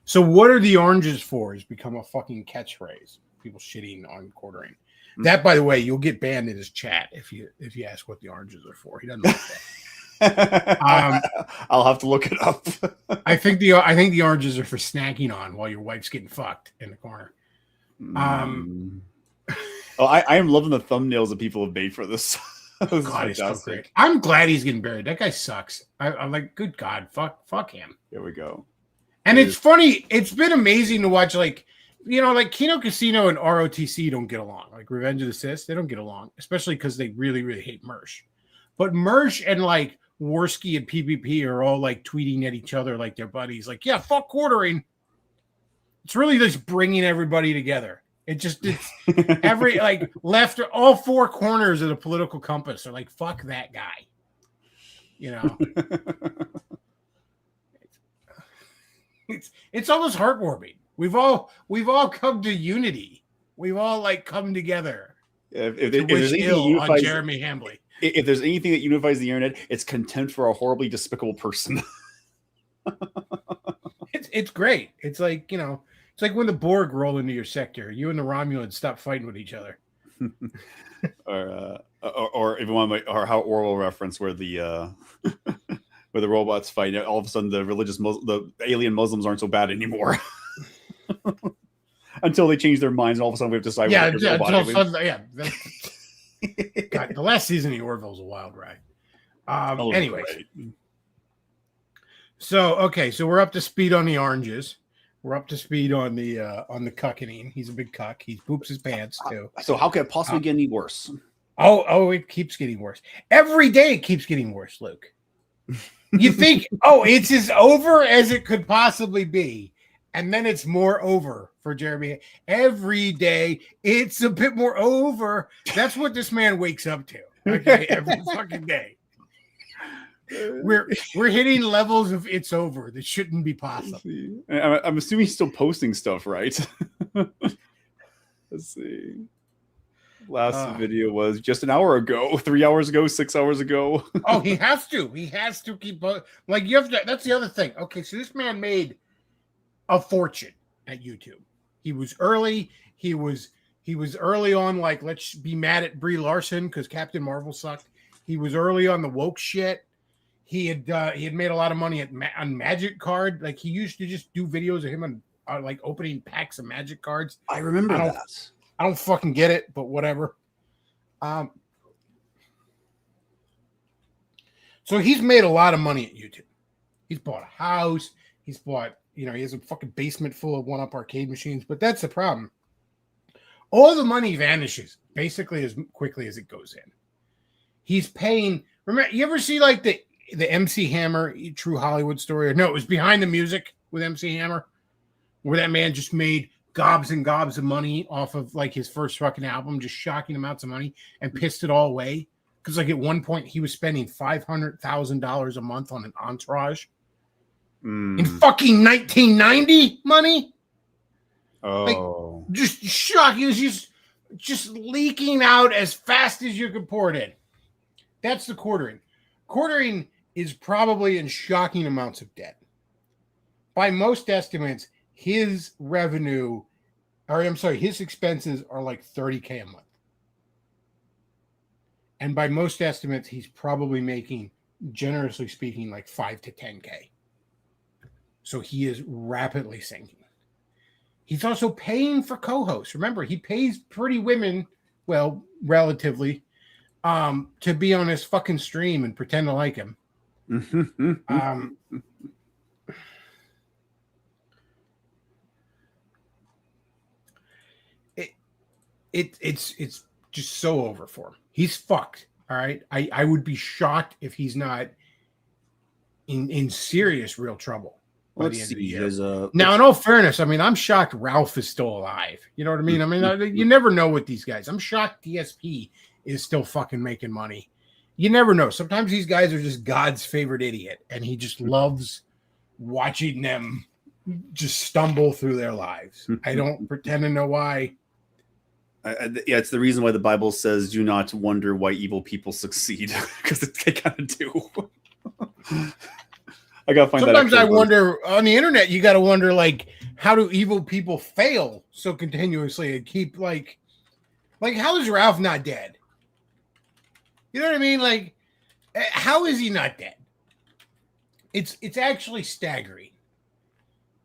So what are the oranges for has become a fucking catchphrase. People shitting on quartering. That, by the way, you'll get banned in his chat if you ask what the oranges are for. He doesn't like that. I'll have to look it up. I think the oranges are for snacking on while your wife's getting fucked in the corner. I am loving the thumbnails that people have made for this. This God, he's so great. I'm glad he's getting buried. That guy sucks. I'm like, good God, fuck him. Here we go. And it's funny. It's been amazing to watch. like Kino Casino and ROTC don't get along. Like Revenge of the Sith, they don't get along, especially because they really, really hate Mersh. But Mersh and like Worski and PvP are all like tweeting at each other like they're buddies. Like, yeah, fuck quartering. It's really just bringing everybody together. It's every like left, all four corners of the political compass are like, fuck that guy. It's almost heartwarming. We've all come to unity. We've all like come together. If there's anything that unifies, on Jeremy Hambley. If there's anything that unifies the internet, it's contempt for a horribly despicable person. It's great. It's like, it's like when the Borg roll into your sector. You and the Romulans stop fighting with each other. or if you want, or how Orwell reference where the where the robots fight, all of a sudden the alien Muslims aren't so bad anymore. Until they change their minds, and all of a sudden we have to decide. God, the last season of Orville's a wild ride. Anyways, right. So we're up to speed on the oranges. We're up to speed on the cuckening. He's a big cuck. He poops his pants too. So how can it possibly get any worse? It keeps getting worse. Every day it keeps getting worse, Luke. You think, it's as over as it could possibly be. And then it's more over for Jeremy. Every day it's a bit more over. That's what this man wakes up to. Okay, every fucking day. We're hitting levels of it's over that shouldn't be possible. I'm assuming he's still posting stuff, right? Let's see. Last video was just an hour ago, 3 hours ago, 6 hours ago. He has to. He has to keep like you have to. That's the other thing. Okay, so this man made a fortune at YouTube. He was early. He was early on. Like, let's be mad at Brie Larson because Captain Marvel sucked. He was early on the woke shit. He had made a lot of money on Magic Card. Like, he used to just do videos of him on like opening packs of Magic cards. I remember that. I don't fucking get it, but whatever. So he's made a lot of money at YouTube. He's bought a house. He's bought, he has a fucking basement full of one-up arcade machines. But that's the problem. All the money vanishes basically as quickly as it goes in. He's paying. Remember, you ever see like the MC Hammer True Hollywood Story? Or no, it was Behind the Music with MC Hammer, where that man just made gobs and gobs of money off of like his first fucking album, just shocking amounts of money, and pissed it all away. Because like at one point he was spending $500,000 a month on an entourage in fucking 1990 money. Like, just shocking. It was just leaking out as fast as you could pour it in. That's the quartering. Quartering is probably in shocking amounts of debt. By most estimates, his his expenses are like $30K a month. And by most estimates, he's probably making, generously speaking, like 5 to 10K. So he is rapidly sinking. He's also paying for co-hosts. Remember, he pays pretty women, well, relatively, to be on his fucking stream and pretend to like him. It's just so over for him. He's fucked. All right. I would be shocked if he's not in serious real trouble. Let's see. Now, in all fairness, I mean, I'm shocked Ralph is still alive. You know what I mean? I mean, you never know with these guys. I'm shocked DSP is still fucking making money. You never know. Sometimes these guys are just God's favorite idiot, and he just loves watching them just stumble through their lives. I don't pretend to know why. Yeah, it's the reason why the Bible says, "Do not wonder why evil people succeed," because they kind of do. I gotta find. Sometimes I wonder on the internet. You got to wonder, like, how do evil people fail so continuously and keep like how is Ralph not dead? You know what I mean? Like, how is he not dead? It's actually staggering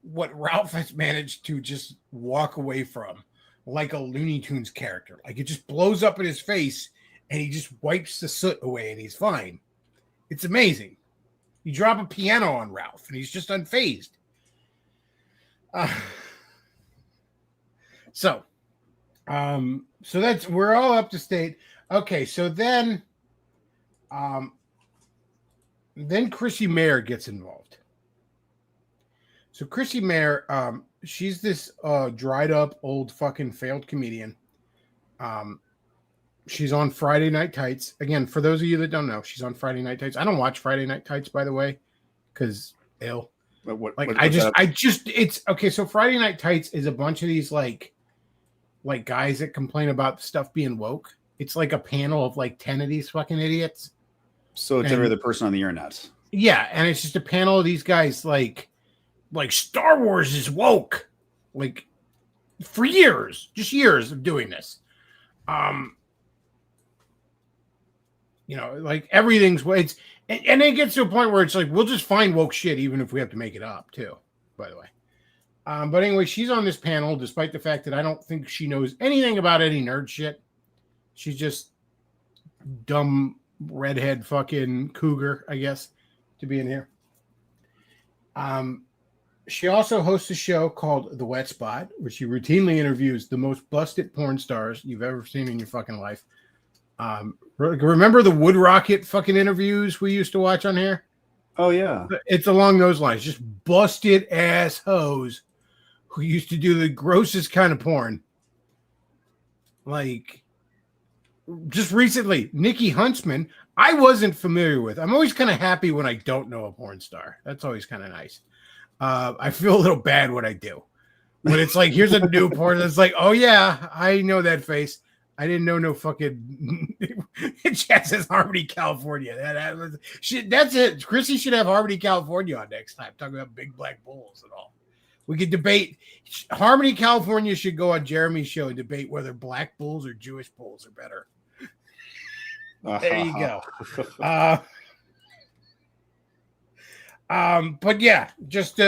what Ralph has managed to just walk away from, like a Looney Tunes character. Like, it just blows up in his face, and he just wipes the soot away, and he's fine. It's amazing. You drop a piano on Ralph, and he's just unfazed. So, so that's we're all up to state. Okay, so then Chrissy Mayer gets involved. So Chrissy Mayer, she's this dried up old fucking failed comedian. She's on Friday Night Tights. Again, for those of you that don't know, she's on Friday Night Tights. I don't watch Friday Night Tights, by the way, because it's okay. So Friday Night Tights is a bunch of these like guys that complain about stuff being woke. It's like a panel of like 10 of these fucking idiots. So it's every other person on the internet. Yeah, and it's just a panel of these guys like Star Wars is woke. Like for years, just years of doing this. Like everything's it's and it gets to a point where it's like we'll just find woke shit even if we have to make it up too, by the way. But anyway, she's on this panel despite the fact that I don't think she knows anything about any nerd shit. She's just dumb redhead fucking cougar, I guess, to be in here. She also hosts a show called The Wet Spot, where she routinely interviews the most busted porn stars you've ever seen in your fucking life. Remember the Wood Rocket fucking interviews we used to watch on here? Oh, yeah. It's along those lines. Just busted ass hoes who used to do the grossest kind of porn. Like, just recently, Nikki Huntsman, I wasn't familiar with. I'm always kind of happy when I don't know a porn star. That's always kind of nice. I feel a little bad when I do. When it's like, here's a new porn that's like, oh, yeah, I know that face. I didn't know no fucking. It says Harmony, California. That's it. Chrissy should have Harmony, California on next time. Talking about big black bulls and all. We could debate. Harmony, California should go on Jeremy's show and debate whether black bulls or Jewish bulls are better. There you go. But yeah, just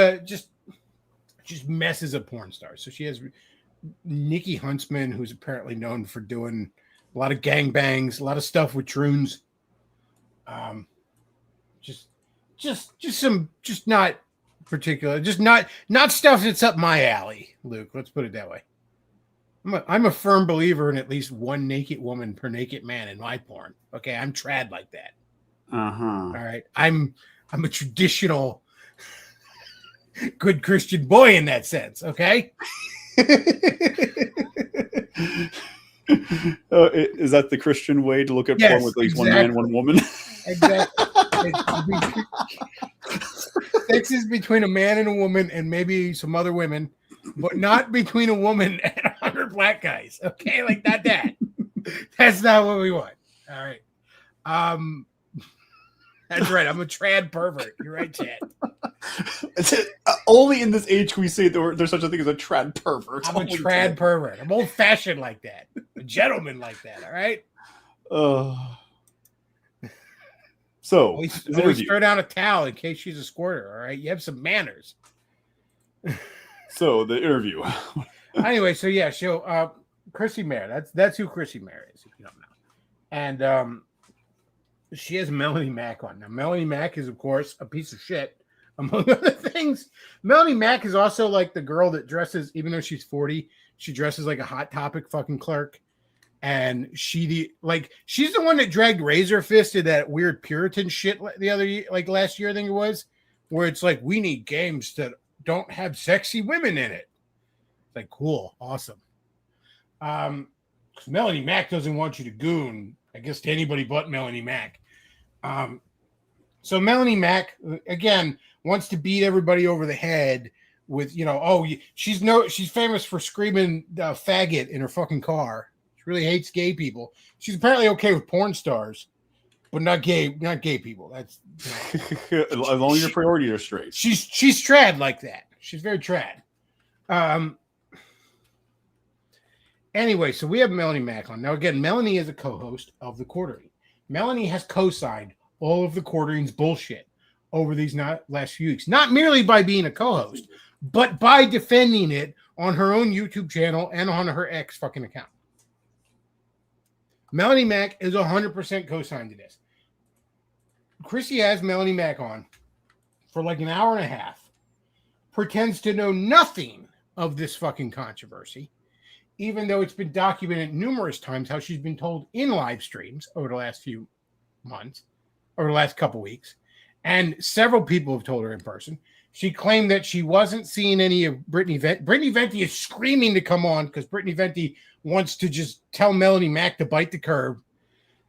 messes of porn stars. So she has Nikki Huntsman, who's apparently known for doing a lot of gangbangs, a lot of stuff with troons. Just not particular, just not stuff that's up my alley, Luke. Let's put it that way. I'm a firm believer in at least one naked woman per naked man in my porn. Okay, I'm trad like that. All right, I'm a traditional good Christian boy in that sense. Okay. Is that the Christian way to look at porn with at least one man, one woman? Exactly. Sex is between a man and a woman and maybe some other women, but not between a woman and 100 black guys. Okay, like not that. That's not what we want. All right. That's right. I'm a trad pervert. You're right, Chad. Only in this age can we say there's such a thing as a trad pervert. I'm a trad pervert. I'm old fashioned like that. A gentleman like that. All right. So always throw down a towel in case she's a squirter. All right. You have some manners. So the interview. Anyway, so yeah, Chrissy Mayer. That's who Chrissy Mayer is, if you don't know. And she has Melanie Mack on. Now, Melanie Mack is, of course, a piece of shit, among other things. Melanie Mack is also like the girl that dresses, even though she's 40, she dresses like a Hot Topic fucking clerk. And she's the one that dragged Razor Fist to that weird Puritan shit the other year, like last year, I think it was, where it's like, we need games that don't have sexy women in it. It's like, cool, awesome. Melanie Mack doesn't want you to goon, I guess, to anybody but Melanie Mack. So Melanie Mack, again, wants to beat everybody over the head with, she's famous for screaming faggot in her fucking car. She really hates gay people. She's apparently okay with porn stars, but not gay people. That's as long as your priorities are straight. She's trad like that. She's very trad. Anyway, so we have Melanie Mack on. Now, again, Melanie is a co-host of The Quartering. Melanie has co-signed all of The Quartering's bullshit over these last few weeks. Not merely by being a co-host, but by defending it on her own YouTube channel and on her ex fucking account. Melanie Mack is 100% co-signed to this. Chrissy has Melanie Mack on for like an hour and a half, pretends to know nothing of this fucking controversy, even though it's been documented numerous times how she's been told in live streams over the last few months, over the last couple weeks, and several people have told her in person. She claimed that she wasn't seeing any of Brittany Venti. Brittany Venti is screaming to come on because Brittany Venti wants to just tell Melanie Mac to bite the curb.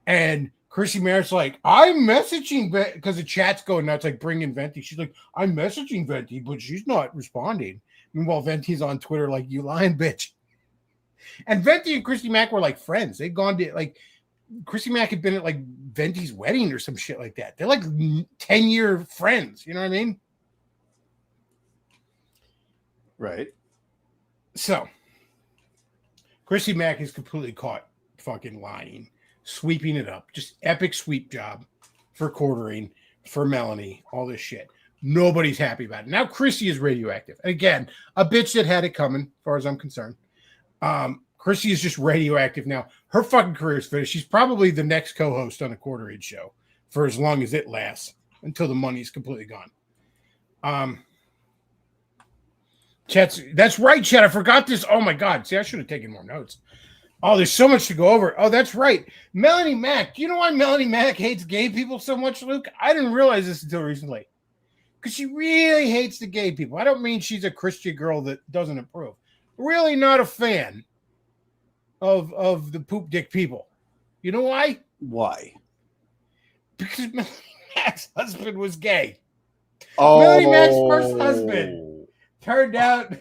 And Chrissy Merritt's like, I'm messaging because the chat's going nuts, like bringing Venti. She's like, I'm messaging Venti, but she's not responding. Meanwhile, Venti's on Twitter like, you lying bitch. And Venti and Chrissy Mac were like friends. They'd gone to like, Chrissy Mac had been at like Venti's wedding or some shit like that. They're like 10-year friends. You know what I mean? Right. So, Chrissy Mack is completely caught fucking lying, sweeping it up. Just epic sweep job for quartering, for Melanie, all this shit. Nobody's happy about it. Now Chrissy is radioactive. And again, a bitch that had it coming, as far as I'm concerned. Chrissy is just radioactive now. Her fucking career is finished. She's probably the next co-host on a quarter-age show for as long as it lasts, until the money's completely gone. Chet, that's right, Chet. I forgot this. Oh my God. See, I should have taken more notes. Oh, there's so much to go over. Oh, that's right. Melanie Mac. Do you know why Melanie Mac hates gay people so much, Luke? I didn't realize this until recently. Because she really hates the gay people. I don't mean she's a Christian girl that doesn't approve. Really not a fan of the poop dick people. You know why? Why? Because Melanie Mac's husband was gay. Oh. Melanie Mac's first husband. Turned out,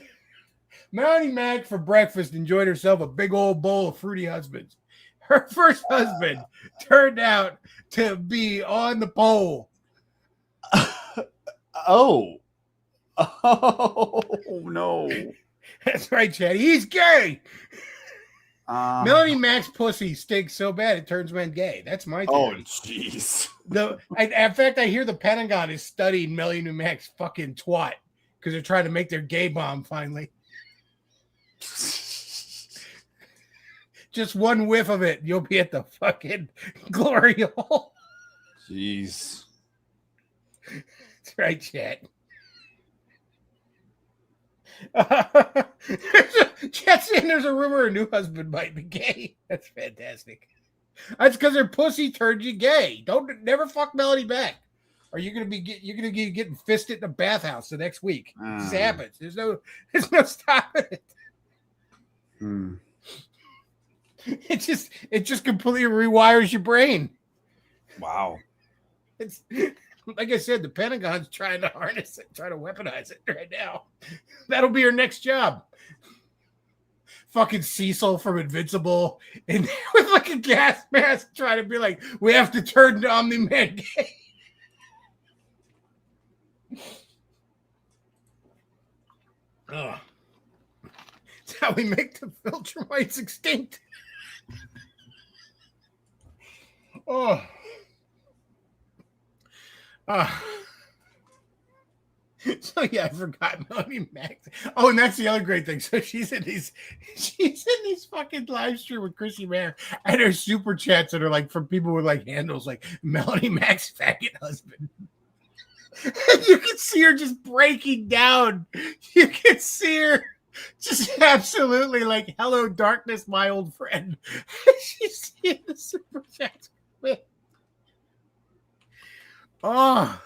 Melanie Mac for breakfast enjoyed herself a big old bowl of Fruity Husbands. Her first husband turned out to be on the pole. Oh no. That's right, Chad. He's gay. Melanie Mac's pussy stinks so bad it turns men gay. That's my theory. Oh, jeez. In fact, I hear the Pentagon is studying Melanie Mac's fucking twat. Because they're trying to make their gay bomb finally. Just one whiff of it, you'll be at the fucking glory hole. Jeez. That's right, chat. Chat's saying there's a rumor a new husband might be gay. That's fantastic. That's because her pussy turned you gay. Never fuck Melanie back. Or you're gonna be getting fisted in the bathhouse the next week. This happens. There's no stopping it. It just completely rewires your brain. Wow. It's like I said, the Pentagon's trying to harness it, trying to weaponize it right now. That'll be your next job. Fucking Cecil from Invincible and with like a gas mask trying to be like, we have to turn Omni-Man gay. Oh, it's how we make the filter whites extinct. Oh, so yeah, I forgot Melanie Mac. Oh, and that's the other great thing. So she's in these fucking live stream with Chrissy Mayer, and her super chats that are like from people with like handles like Melanie Mac's faggot husband. And you can see her just breaking down. You can see her just absolutely like, hello, darkness, my old friend. She's seeing the super chats. Oh.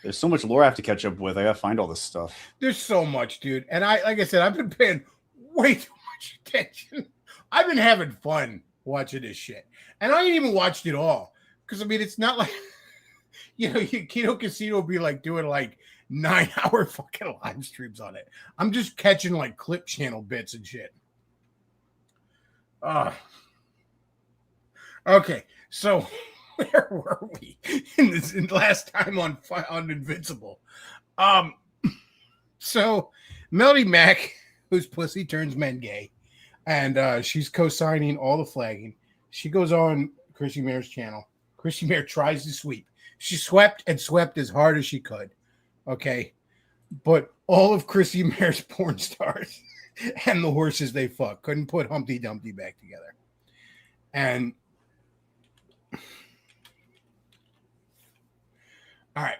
There's so much lore I have to catch up with. I gotta find all this stuff. There's so much, dude. And like I said, I've been paying way too much attention. I've been having fun watching this shit. And I ain't even watched it all. Because, I mean, it's not like... Kino Casino will be like doing like 9-hour fucking live streams on it. I'm just catching like clip channel bits and shit. Okay, so where were we in last time on Invincible? So Melody Mac, whose pussy turns men gay, and she's co-signing all the flagging. She goes on Chrissy Mayer's channel. Chrissy Mayer tries to sweep. She swept and swept as hard as she could. Okay. But all of Chrissy Mayer's porn stars and the horses they fuck couldn't put Humpty Dumpty back together. And all right.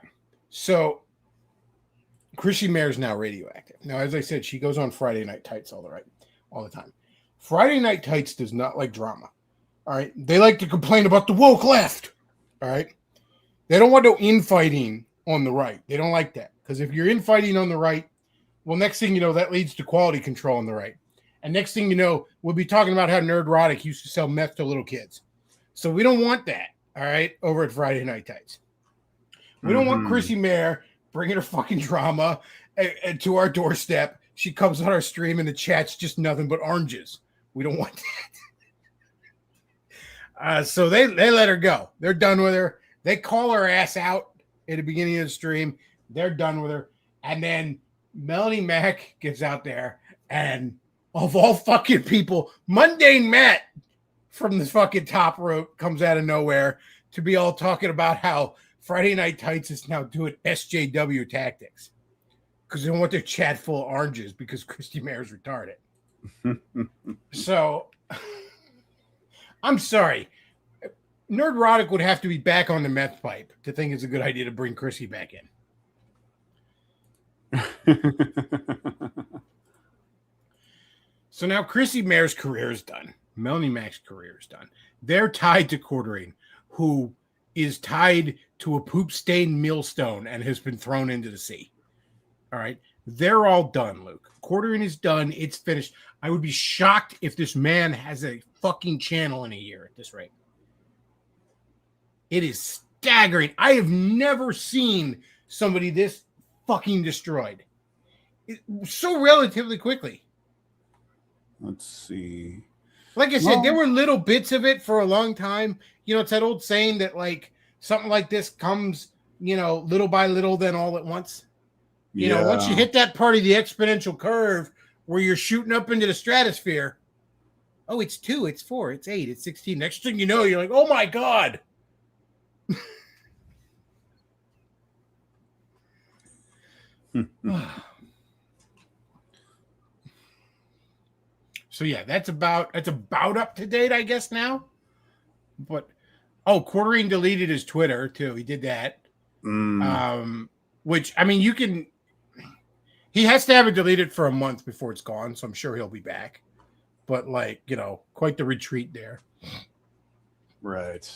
So Chrissy Mayer is now radioactive. Now, as I said, she goes on Friday Night Tights all the time. Friday Night Tights does not like drama. All right. They like to complain about the woke left. All right. They don't want no infighting on the right. They don't like that. Because if you're infighting on the right, well, next thing you know, that leads to quality control on the right. And next thing you know, we'll be talking about how Nerdrotic used to sell meth to little kids. So we don't want that, all right, over at Friday Night Tights. We don't want Chrissy Mayer bringing her fucking drama to our doorstep. She comes on our stream and the chat's just nothing but oranges. We don't want that. So they let her go. They're done with her. They call her ass out at the beginning of the stream. They're done with her. And then Melanie Mack gets out there and of all fucking people, Mundane Matt from the fucking top rope comes out of nowhere to be all talking about how Friday Night Tights is now doing SJW tactics because they don't want their chat full of oranges because Christy Mayer's retarded. So, I'm sorry. Nerdrotic would have to be back on the meth pipe to think it's a good idea to bring Chrissy back in. So now Chrissy Mayer's career is done. Melanie Mack's career is done. They're tied to Quartering, who is tied to a poop-stained millstone and has been thrown into the sea. All right? They're all done, Luke. Quartering is done. It's finished. I would be shocked if this man has a fucking channel in a year at this rate. It is staggering. I have never seen somebody this fucking destroyed. So relatively quickly. Let's see. Like I said, there were little bits of it for a long time. You know, it's that old saying that like something like this comes, you know, little by little, then all at once. You know, once you hit that part of the exponential curve where you're shooting up into the stratosphere, oh, it's 2, it's 4, it's 8, it's 16. Next thing you know, you're like, oh my God. So yeah, that's about up to date, I guess now. But Quartering deleted his Twitter too. He did that. Which I mean, he has to have it deleted for a month before it's gone, so I'm sure he'll be back. But like, you know, quite the retreat there. Right.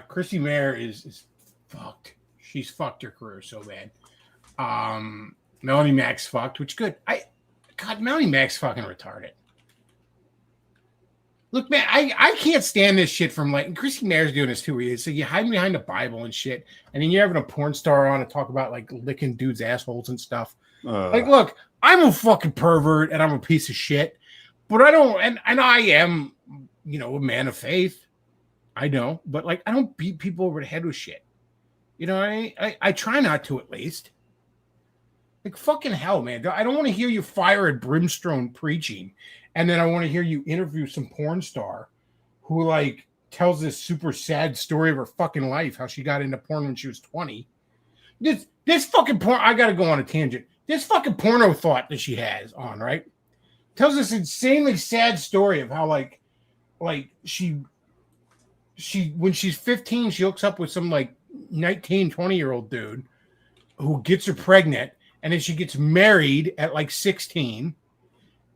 Chrissy Mayer is fucked. She's fucked her career so bad. Melanie Mack's fucked, which good. God, Melanie Mack's fucking retarded. Look, man, I can't stand this shit from like, and Chrissy Mayer's doing this too, where you hide behind the Bible and shit, and then you're having a porn star on to talk about like licking dudes' assholes and stuff. Like, look, I'm a fucking pervert and I'm a piece of shit, but I don't, and I am, you know, a man of faith. I know, but like, I don't beat people over the head with shit. You know, I try not to, at least. Like, fucking hell, man. I don't want to hear you fire at brimstone preaching, and then I want to hear you interview some porn star who, like, tells this super sad story of her fucking life, how she got into porn when she was 20. This fucking porn, I got to go on a tangent. This fucking porno thought that she has on, right? Tells this insanely sad story of how, like she when she's 15, she hooks up with some, like, 19, 20-year-old dude who gets her pregnant. And then she gets married at like 16.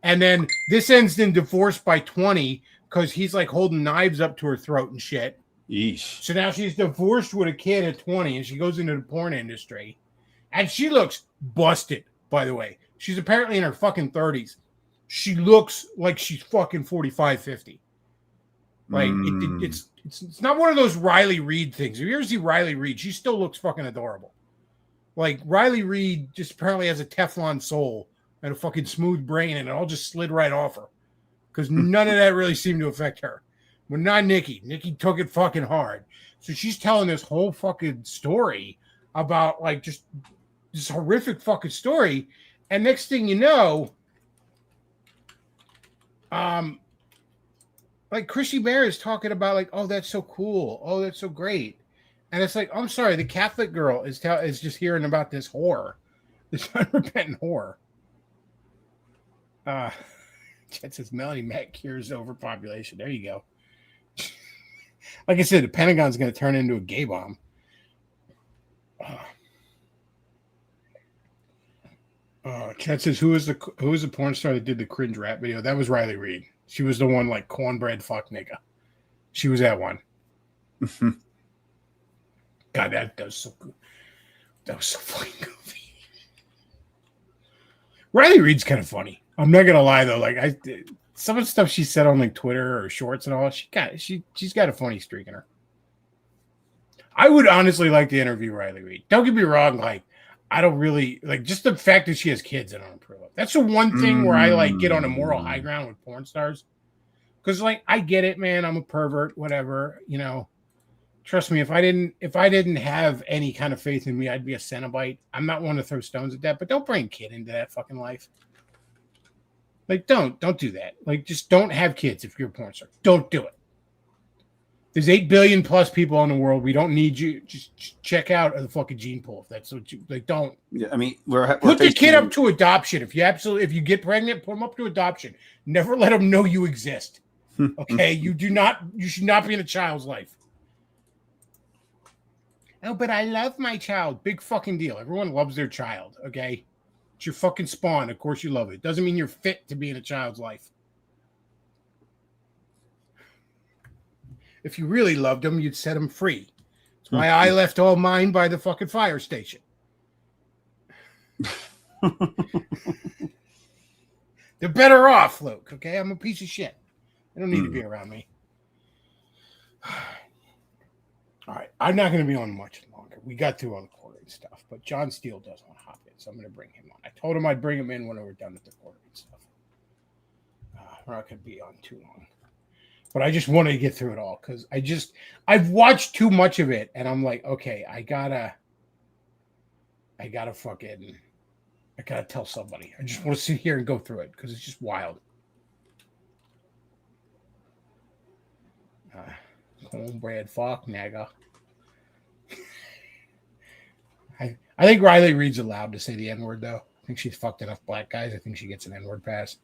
And then this ends in divorce by 20 because he's like holding knives up to her throat and shit. Yeesh. So now she's divorced with a kid at 20 and she goes into the porn industry. And she looks busted, by the way. She's apparently in her fucking 30s. She looks like she's fucking 45, 50. Like, it's not one of those Riley Reid things. If you ever see Riley Reid, she still looks fucking adorable. Like, Riley Reid just apparently has a Teflon soul and a fucking smooth brain, and it all just slid right off her. Because none of that really seemed to affect her. But not Nikki. Nikki took it fucking hard. So she's telling this whole fucking story about, like, just this horrific fucking story. And next thing you know, like, Chrissy Mayer is talking about, like, oh, that's so cool. Oh, that's so great. And it's like, I'm sorry, the Catholic girl is just hearing about this whore, this unrepentant whore. Chet says Melanie Mack cures overpopulation. There you go. Like I said, the Pentagon's going to turn into a gay bomb. Chad says, who was the porn star that did the cringe rap video? That was Riley Reid. She was the one like cornbread fuck nigga. She was that one. God, that was so good. That was so fucking goofy. Riley Reid's kind of funny. I'm not gonna lie though. Like some of the stuff she said on like Twitter or shorts and all, she's got a funny streak in her. I would honestly like to interview Riley Reid. Don't get me wrong, like I don't really like just the fact that she has kids. I don't approve of. That's the one thing where I like get on a moral high ground with porn stars. Because like I get it, man. I'm a pervert, whatever. You know, trust me. If I didn't have any kind of faith in me, I'd be a Cenobite. I'm not one to throw stones at that. But don't bring kid into that fucking life. Like don't do that. Like just don't have kids if you're a porn star. Don't do it. There's 8 billion plus people in the world. We don't need you. Just check out the fucking gene pool if that's what you like. Don't. Yeah, I mean, Put the kid up to adoption. If you get pregnant, put them up to adoption. Never let them know you exist. Okay, you should not be in a child's life. Oh, but I love my child. Big fucking deal. Everyone loves their child. Okay, it's your fucking spawn. Of course you love it. Doesn't mean you're fit to be in a child's life. If you really loved them, you'd set them free. That's why I left all mine by the fucking fire station. They're better off, Luke. Okay, I'm a piece of shit. They don't need to be around me. All right, I'm not going to be on much longer. We got through on the quartering stuff, but John Steele does want to hop in, so I'm going to bring him on. I told him I'd bring him in when we were done with the quartering stuff. We're not going to be on too long. But I just wanted to get through it all because I've watched too much of it, and I'm like, okay, I gotta tell somebody. I just want to sit here and go through it because it's just wild. Cornbread fuck nigga. I think Riley Reid's allowed to say the N-word though. I think she's fucked enough black guys. I think she gets an N-word pass.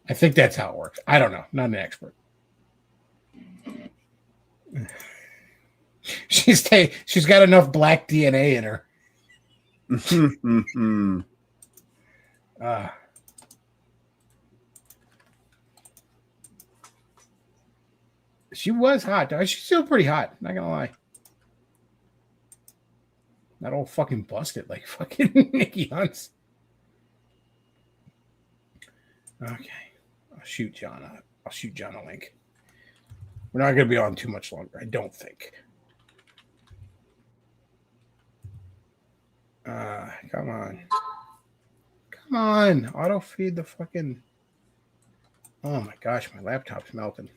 I think that's how it works. I don't know. Not an expert. She's got enough black DNA in her. She was hot. She's still pretty hot. Not gonna lie. Not all fucking busted like fucking Nikki Hunts. Okay. I'll shoot John a link. We're not going to be on too much longer, I don't think. Come on. Come on. Auto feed the fucking. Oh my gosh, my laptop's melting.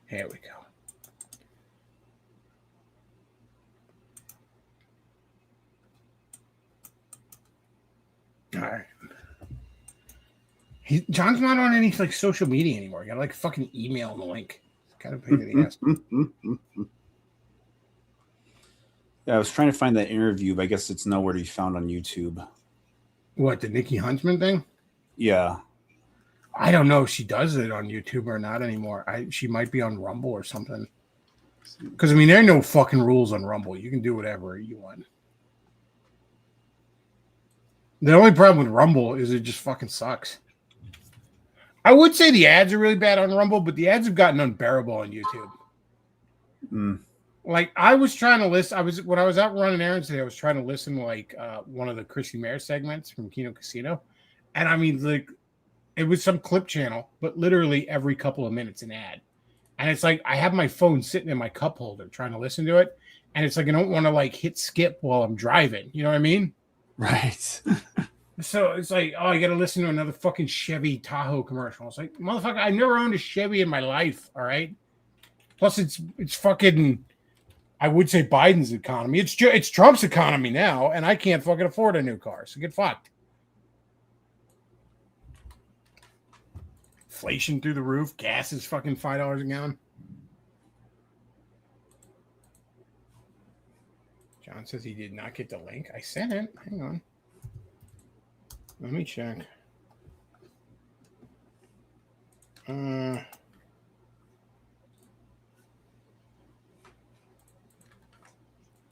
Here we go. All right. John's not on any like social media anymore. You gotta like fucking email him the link. It's kind of pain in the ass. Yeah, I was trying to find that interview, but I guess it's nowhere to be found on YouTube. What, the Nikki Huntsman thing? Yeah. I don't know if she does it on YouTube or not anymore. She might be on Rumble or something. Because I mean, there are no fucking rules on Rumble. You can do whatever you want. The only problem with Rumble is it just fucking sucks. I would say the ads are really bad on Rumble, but the ads have gotten unbearable on YouTube. Like I was trying to listen. When I was out running errands today, I was trying to listen to like one of the Chrissy Mayer segments from Kino Casino, and I mean like it was some clip channel, but literally every couple of minutes an ad, and it's like I have my phone sitting in my cup holder trying to listen to it, and it's like I don't want to like hit skip while I'm driving. You know what I mean? Right. So it's like, oh, I got to listen to another fucking Chevy Tahoe commercial. It's like, motherfucker, I never owned a Chevy in my life. All right. Plus, it's fucking. I would say Biden's economy. It's Trump's economy now, and I can't fucking afford a new car. So get fucked. Inflation through the roof. Gas is fucking $5 a gallon. John says he did not get the link. I sent it. Hang on. Let me check.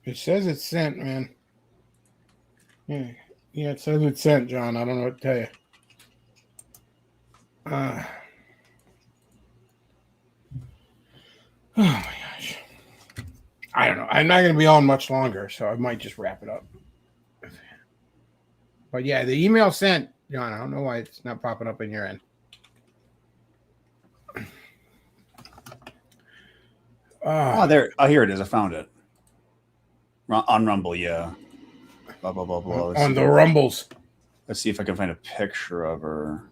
It says it's sent, man. Yeah, yeah, it says it's sent, John. I don't know what to tell you. Oh my gosh. I don't know. I'm not going to be on much longer, so I might just wrap it up. But yeah, the email sent, John. I don't know why it's not popping up in your end. Oh, there. Oh, here it is. I found it. On Rumble, yeah. Blah, blah, blah, blah. On the Rumbles. Let's see if I can find a picture of her.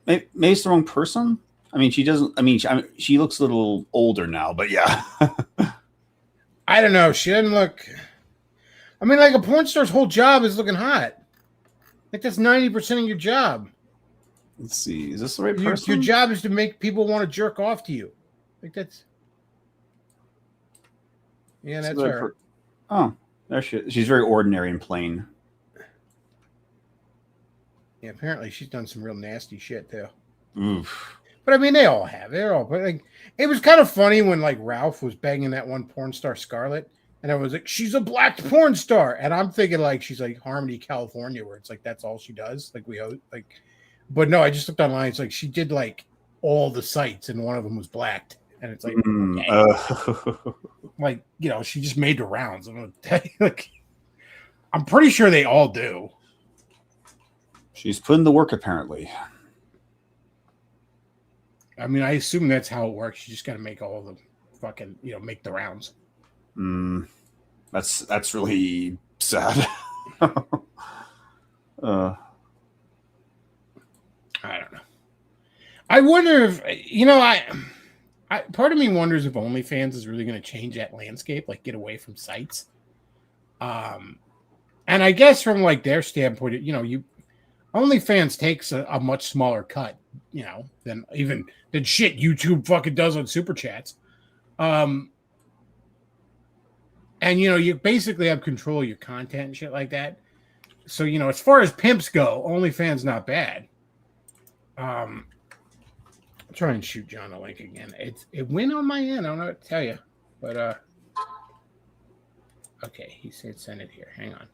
Maybe it's the wrong person. I mean, she doesn't. I mean, she looks a little older now, but yeah. I don't know. She doesn't look. I mean, like a porn star's whole job is looking hot. Like that's 90% of your job. Let's see. Is this the right person? Your job is to make people want to jerk off to you. Like that's. Yeah, that's her. Oh, there she is. She's very ordinary and plain. Yeah, apparently she's done some real nasty shit too. Oof. But I mean, they all have. They're all. But like, it was kind of funny when like Ralph was banging that one porn star Scarlett, and I was like, she's a black porn star, and I'm thinking like she's like Harmony, California, where it's like that's all she does. Like like, but no, I just looked online. It's like she did like all the sites, and one of them was blacked, and it's like, like you know, she just made the rounds. I'm gonna tell you, like, I'm pretty sure they all do. She's putting the work, apparently. I mean, I assume that's how it works. You just got to make all the fucking, you know, make the rounds. That's really sad. I don't know. I wonder if, you know, I part of me wonders if OnlyFans is really going to change that landscape, like get away from sites. And I guess from like their standpoint, you know, OnlyFans takes a much smaller cut, you know, than shit YouTube fucking does on Super Chats. And, you know, you basically have control of your content and shit like that. So, you know, as far as pimps go, OnlyFans not bad. I'll try and shoot John a link again. It went on my end. I don't know what to tell you. But, okay, he said send it here. Hang on.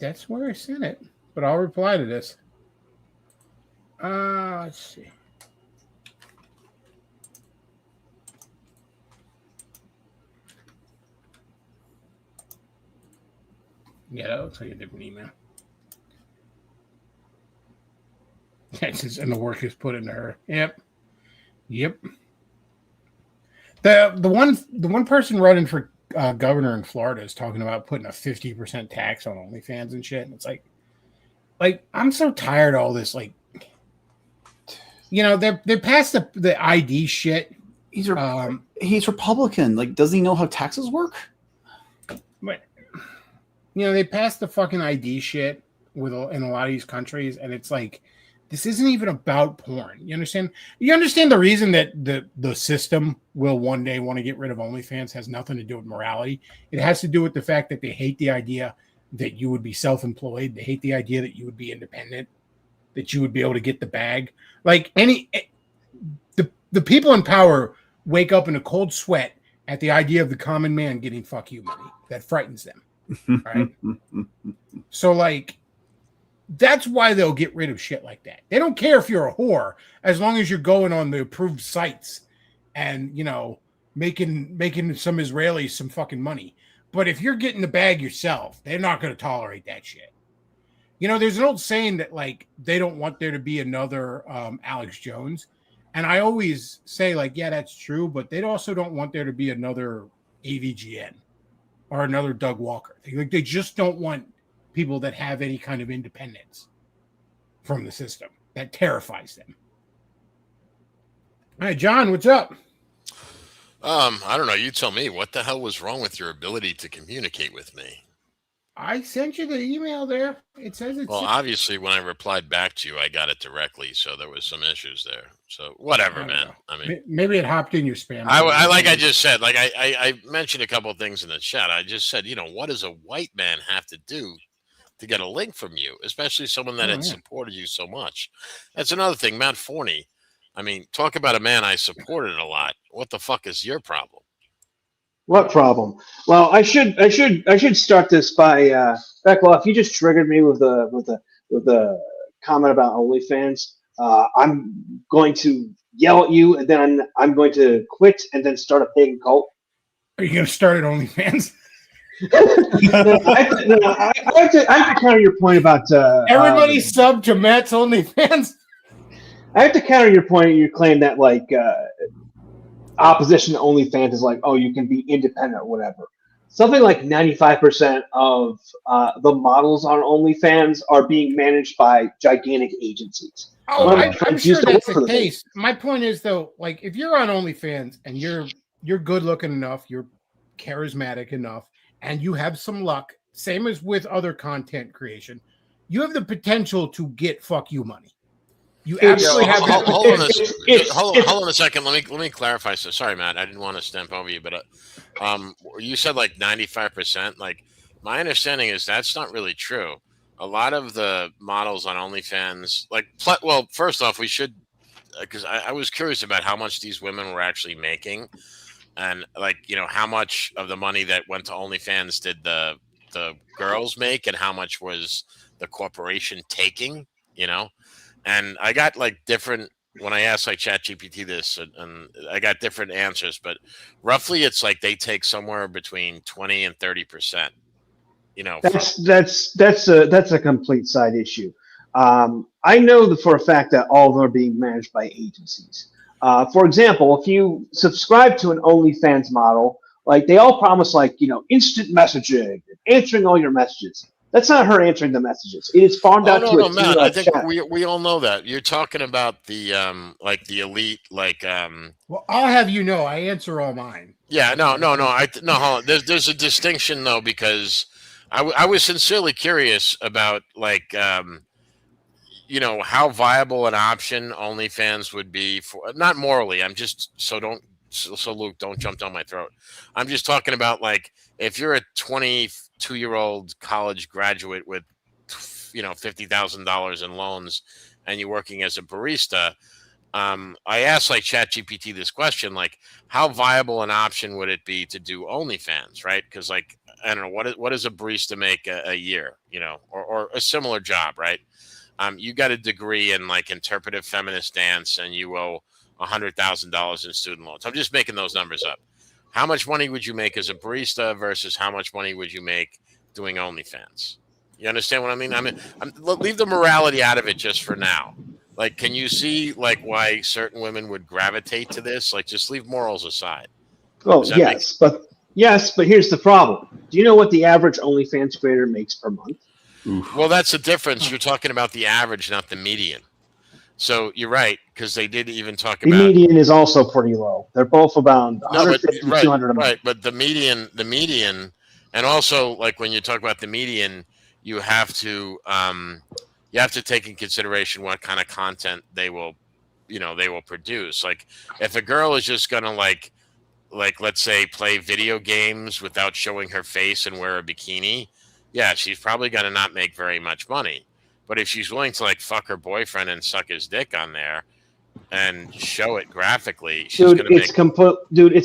That's where I sent it, but I'll reply to this. Let's see. Yeah, that looks like a different email. And the work is put into her. Yep. The one person running for governor in Florida is talking about putting a 50% tax on OnlyFans and shit. And it's like I'm so tired of all this. Like, you know, they passed the ID shit. He's Republican. Like, doesn't he know how taxes work? But you know, they passed the fucking ID shit in a lot of these countries, and it's like this isn't even about porn. You understand? You understand the reason that the system will one day want to get rid of OnlyFans has nothing to do with morality. It has to do with the fact that they hate the idea that you would be self-employed. They hate the idea that you would be independent, that you would be able to get the bag. Like the people in power wake up in a cold sweat at the idea of the common man getting fuck you money. That frightens them. Right? So like that's why they'll get rid of shit like that. They don't care if you're a whore as long as you're going on the approved sites and, you know, making some Israelis some fucking money. But if you're getting the bag yourself, they're not going to tolerate that shit. You know, there's an old saying that like they don't want there to be another Alex Jones. And I always say like, yeah, that's true. But they also don't want there to be another AVGN or another Doug Walker. They just don't want people that have any kind of independence from the system. That terrifies them. All right, John, what's up? I don't know. You tell me. What the hell was wrong with your ability to communicate with me? I sent you the email there. It says it's... Well, obviously, when I replied back to you, I got it directly, so there was some issues there. So whatever, man. I mean, maybe it hopped in your spam. I like I just said, like I mentioned a couple of things in the chat. I just said, you know, what does a white man have to do to get a link from you, especially someone that Oh, had yeah. supported you so much. That's another thing. Matt Forney, I mean, talk about a man I supported a lot. What the fuck is your problem? What problem? Well, I should start this by Beglov. You just triggered me with the comment about OnlyFans. I'm going to yell at you, and then I'm going to quit, and then start a pagan cult. Are you going to start at OnlyFans? I have to counter your point about Everybody sub to Matt's OnlyFans. I have to counter your point. Your claim that opposition to OnlyFans is like, oh, you can be independent or whatever. Something like 95% of the models on OnlyFans are being managed by gigantic agencies. Oh, One of my I'm friends sure used to that's work for the the case. My point is though, like if you're on OnlyFans and you're good looking enough, you're charismatic enough, and you have some luck, same as with other content creation, you have the potential to get fuck you money. You absolutely have that. Hold on a second. Let me clarify. So sorry, Matt. I didn't want to stamp over you, but you said like 95%. Like my understanding is that's not really true. A lot of the models on OnlyFans, well, first off, we should because I was curious about how much these women were actually making, and how much of the money that went to OnlyFans did the girls make, and how much was the corporation taking. And I got different when I asked ChatGPT this, and I got different answers, but roughly it's like they take somewhere between 20 and 30%. That's a complete side issue. I know for a fact that all of them are being managed by agencies. For example, if you subscribe to an OnlyFans model, they all promise instant messaging, answering all your messages. That's not her answering the messages. It is farmed out to no, a Matt. I think chat. we all know that. You're talking about the the elite Well, I'll have you know, I answer all mine. Yeah, no. Hold on. There's a distinction though, because I was sincerely curious about how viable an option OnlyFans would be for, not morally. I'm just so Luke, don't jump down my throat. I'm just talking about if you're a 22-year-old college graduate with $50,000 in loans and you're working as a barista. I asked ChatGPT this question, how viable an option would it be to do OnlyFans, right? Because I don't know, what does a barista make a year, or a similar job, right? You got a degree in interpretive feminist dance and you owe $100,000 in student loans. I'm just making those numbers up. How much money would you make as a barista versus how much money would you make doing OnlyFans? You understand what I mean? Leave the morality out of it just for now. Can you see why certain women would gravitate to this? Just leave morals aside. Oh, yes, but here's the problem. Do you know what the average OnlyFans creator makes per month? Oof. Well, that's the difference. You're talking about the average, not the median. So you're right, because they did even talk about the median is also pretty low. They're both about 150 to 200 a month. Right, but the median, and also when you talk about the median, you have to take in consideration what kind of content they will produce. If a girl is just gonna let's say play video games without showing her face and wear a bikini, yeah, she's probably gonna not make very much money. But if she's willing to fuck her boyfriend and suck his dick on there and show it graphically, she's gonna make. It's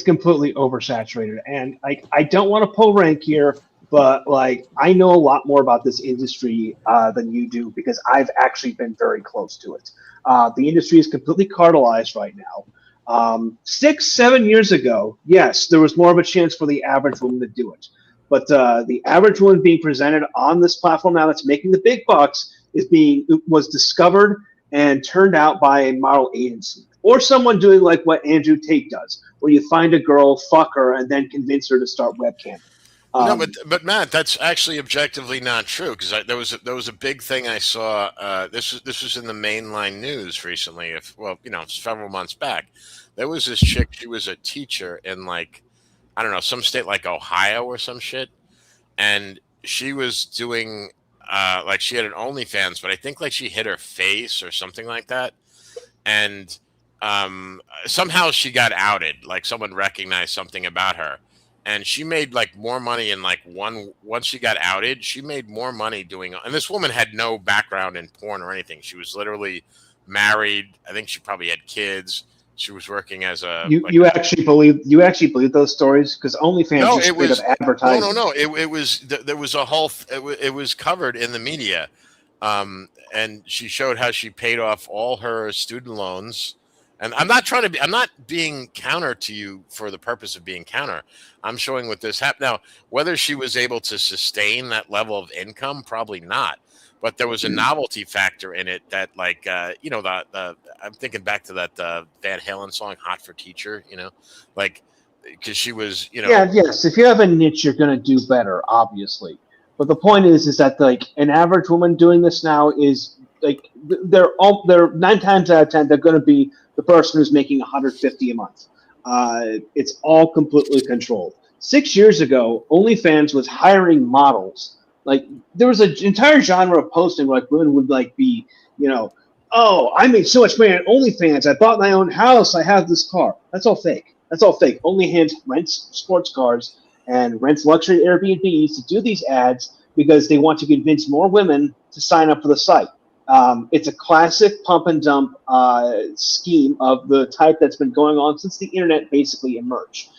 completely oversaturated, and I don't want to pull rank here, but I know a lot more about this industry than you do because I've actually been very close to it. The industry is completely cartelized right now. 6-7 years ago, yes, there was more of a chance for the average woman to do it. But the average woman being presented on this platform now that's making the big bucks was discovered and turned out by a model agency or someone doing what Andrew Tate does, where you find a girl, fuck her, and then convince her to start webcamming. No, but Matt, that's actually objectively not true, because there was a big thing I saw. This was in the mainline news recently. Several months back, there was this chick. She was a teacher in I don't know, some state like Ohio or some shit, and she was doing she had an OnlyFans, but I think she hid her face or something like that, and somehow she got outed. Someone recognized something about her. and she made like more money in like once she got outed, she made more money doing. And this woman had no background in porn or anything. She was literally married. I think she probably had kids. She was working as a. You actually believe those stories? Because OnlyFans No, is it straight was up advertising. no. It was there was a whole. It was covered in the media, and she showed how she paid off all her student loans. And I'm not being counter to you for the purpose of being counter. I'm showing what this happened. Now, whether she was able to sustain that level of income, probably not. But there was a novelty factor in it that, like, the I'm thinking back to that Van Halen song, "Hot for Teacher." Like, because she was, Yeah, yes. If you have a niche, you're going to do better, obviously. But the point is that like an average woman doing this now is like they're 9 times out of 10 they're going to be the person who's making $150 a month. It's all completely controlled. 6 years ago, OnlyFans was hiring models. Like there was an entire genre of posting where like women would like be, oh, I made so much money on OnlyFans. I bought my own house. I have this car. That's all fake. That's all fake. OnlyFans rents sports cars and rents luxury Airbnbs to do these ads because they want to convince more women to sign up for the site. It's a classic pump and dump scheme of the type that's been going on since the internet basically emerged.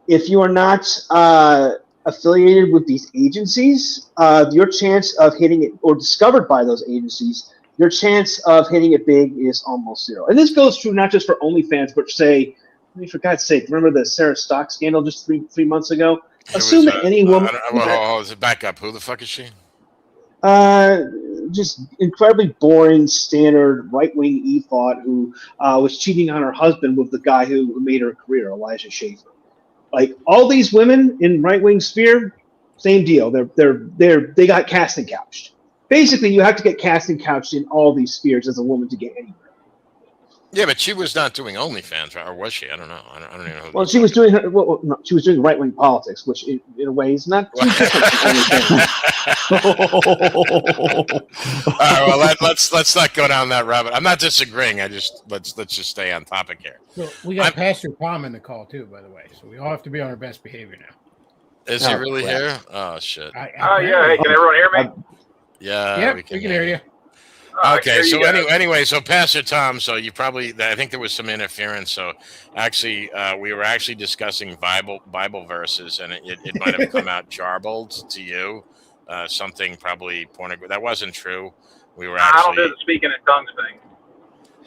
If you are not affiliated with these agencies, your chance of hitting it, or discovered by those agencies, your chance of hitting it big is almost zero. And this goes true not just for OnlyFans, but say, I mean, for God's sake, remember the Sarah Stock scandal just three months ago? Assume that any woman. Is it back up? Who the fuck is she? Just incredibly boring, standard right-wing e-thought who was cheating on her husband with the guy who made her career, Elijah Schaefer. Like all these women in right-wing sphere, same deal. They got casting couched. Basically, you have to get casting couched in all these spheres as a woman to get anywhere. Yeah, but she was not doing OnlyFans, or was she? I don't know. I don't even know. Well, she was doing she was doing right-wing politics, which in a way is not too different. All right, well, let's not go down that rabbit. I'm not disagreeing. Let's just stay on topic here. So we got Pastor Tom in the call too, by the way. So we all have to be on our best behavior now. Is he really here? Oh shit. Yeah. Hey, can everyone hear me? Yeah, we can hear you. Okay, so anyway, so Pastor Tom, so you probably, I think there was some interference. So actually, we were actually discussing Bible verses, and it might have come out jarbled to you, something probably pornographic. That wasn't true. We were actually. I don't do the speaking in tongues thing.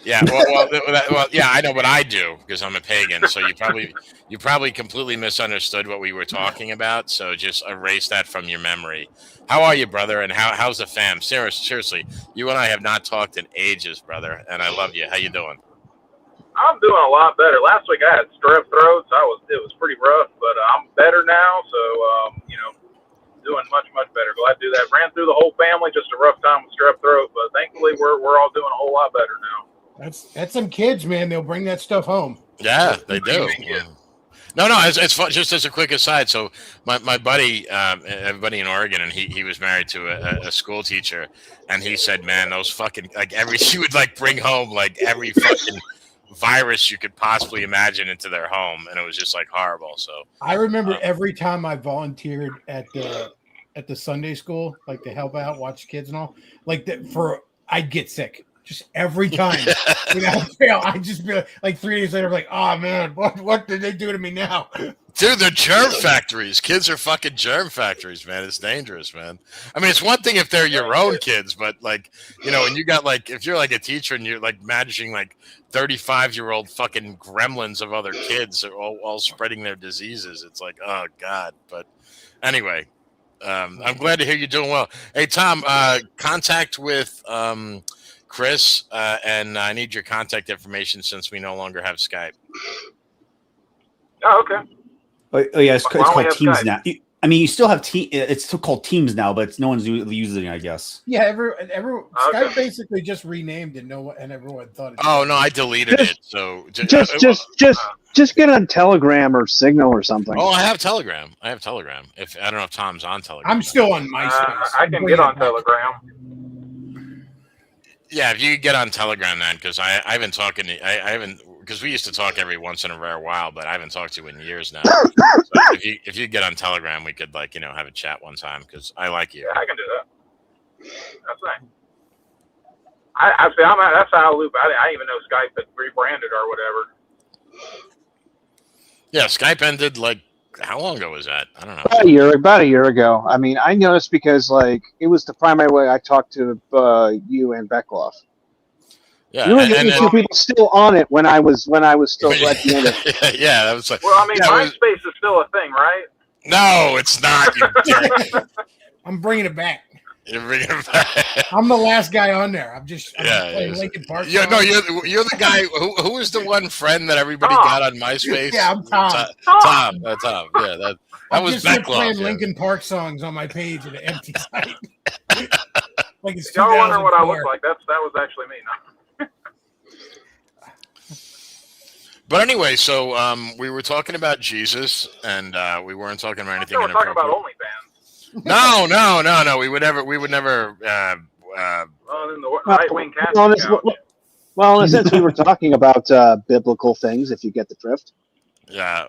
Yeah, well, yeah, I know, but I do because I'm a pagan. So you probably completely misunderstood what we were talking about. So just erase that from your memory. How are you, brother? And how's the fam? Seriously, you and I have not talked in ages, brother, and I love you. How you doing? I'm doing a lot better. Last week I had strep throat, so it was pretty rough, but I'm better now. So doing much better. Glad to do that. Ran through the whole family, just a rough time with strep throat, but thankfully we're all doing a whole lot better now. That's some kids, man. They'll bring that stuff home. Yeah, they do. No, it's fun. Just as a quick aside, so my buddy, everybody in Oregon, and he was married to a school teacher, and he said, man, those fucking she would like bring home like every fucking virus you could possibly imagine into their home, and it was just like horrible. So I remember every time I volunteered at the Sunday school, like to help out, watch kids and all, like that I'd get sick. Just every time, without fail, I'd just be like 3 days later, like, oh man, what did they do to me now? Dude, they're germ factories. Kids are fucking germ factories, man. It's dangerous, man. I mean, it's one thing if they're your own kids, but like, and you got like, if you're like a teacher and you're like managing like 35-year-old fucking gremlins of other kids all spreading their diseases, it's like, oh God. But anyway, I'm glad to hear you're doing well. Hey, Tom, contact with Chris, and I need your contact information since we no longer have Skype. Oh, okay. Oh yeah, it's called Teams Skype? now. I mean, you still have it's still called Teams now, but no one's using it, I guess. Yeah, Skype basically just renamed it. And everyone thought. Oh no, I deleted it. So just get on Telegram or Signal or something. Oh, I have Telegram. If I don't know if Tom's on Telegram. I'm still on MySpace. I can get on Telegram. Yeah, if you could get on Telegram then, because I haven't because we used to talk every once in a rare while, but I haven't talked to you in years now. So if you get on Telegram, we could have a chat one time because I like you. Yeah, I can do that. That's nice. I see. That's how I loop. I didn't even know Skype had rebranded or whatever. Yeah, Skype ended how long ago was that? I don't know. About a year ago. I mean, I noticed because it was the primary way I talked to you and Beglov. Yeah, You were the only two people still on it when I was still at the end of it. Yeah, that was like. Well, I mean, MySpace is still a thing, right? No, it's not. You dick. I'm bringing it back. You're bringing it back. I'm the last guy on there. I'm playing Linkin Park. Yeah, no, you're the guy who was the one friend that everybody got on MySpace. Yeah, I'm Tom. Tom. Yeah, that was just Beglov. Playing Linkin Park songs on my page at an empty site. Like it's y'all wondering what I look like? That was actually me. No. But anyway, so we were talking about Jesus, and we weren't talking about anything. We were talking about OnlyFans. No. We would never. Well, in the right-wing well, in a sense, we were talking about biblical things. If you get the drift. Yeah.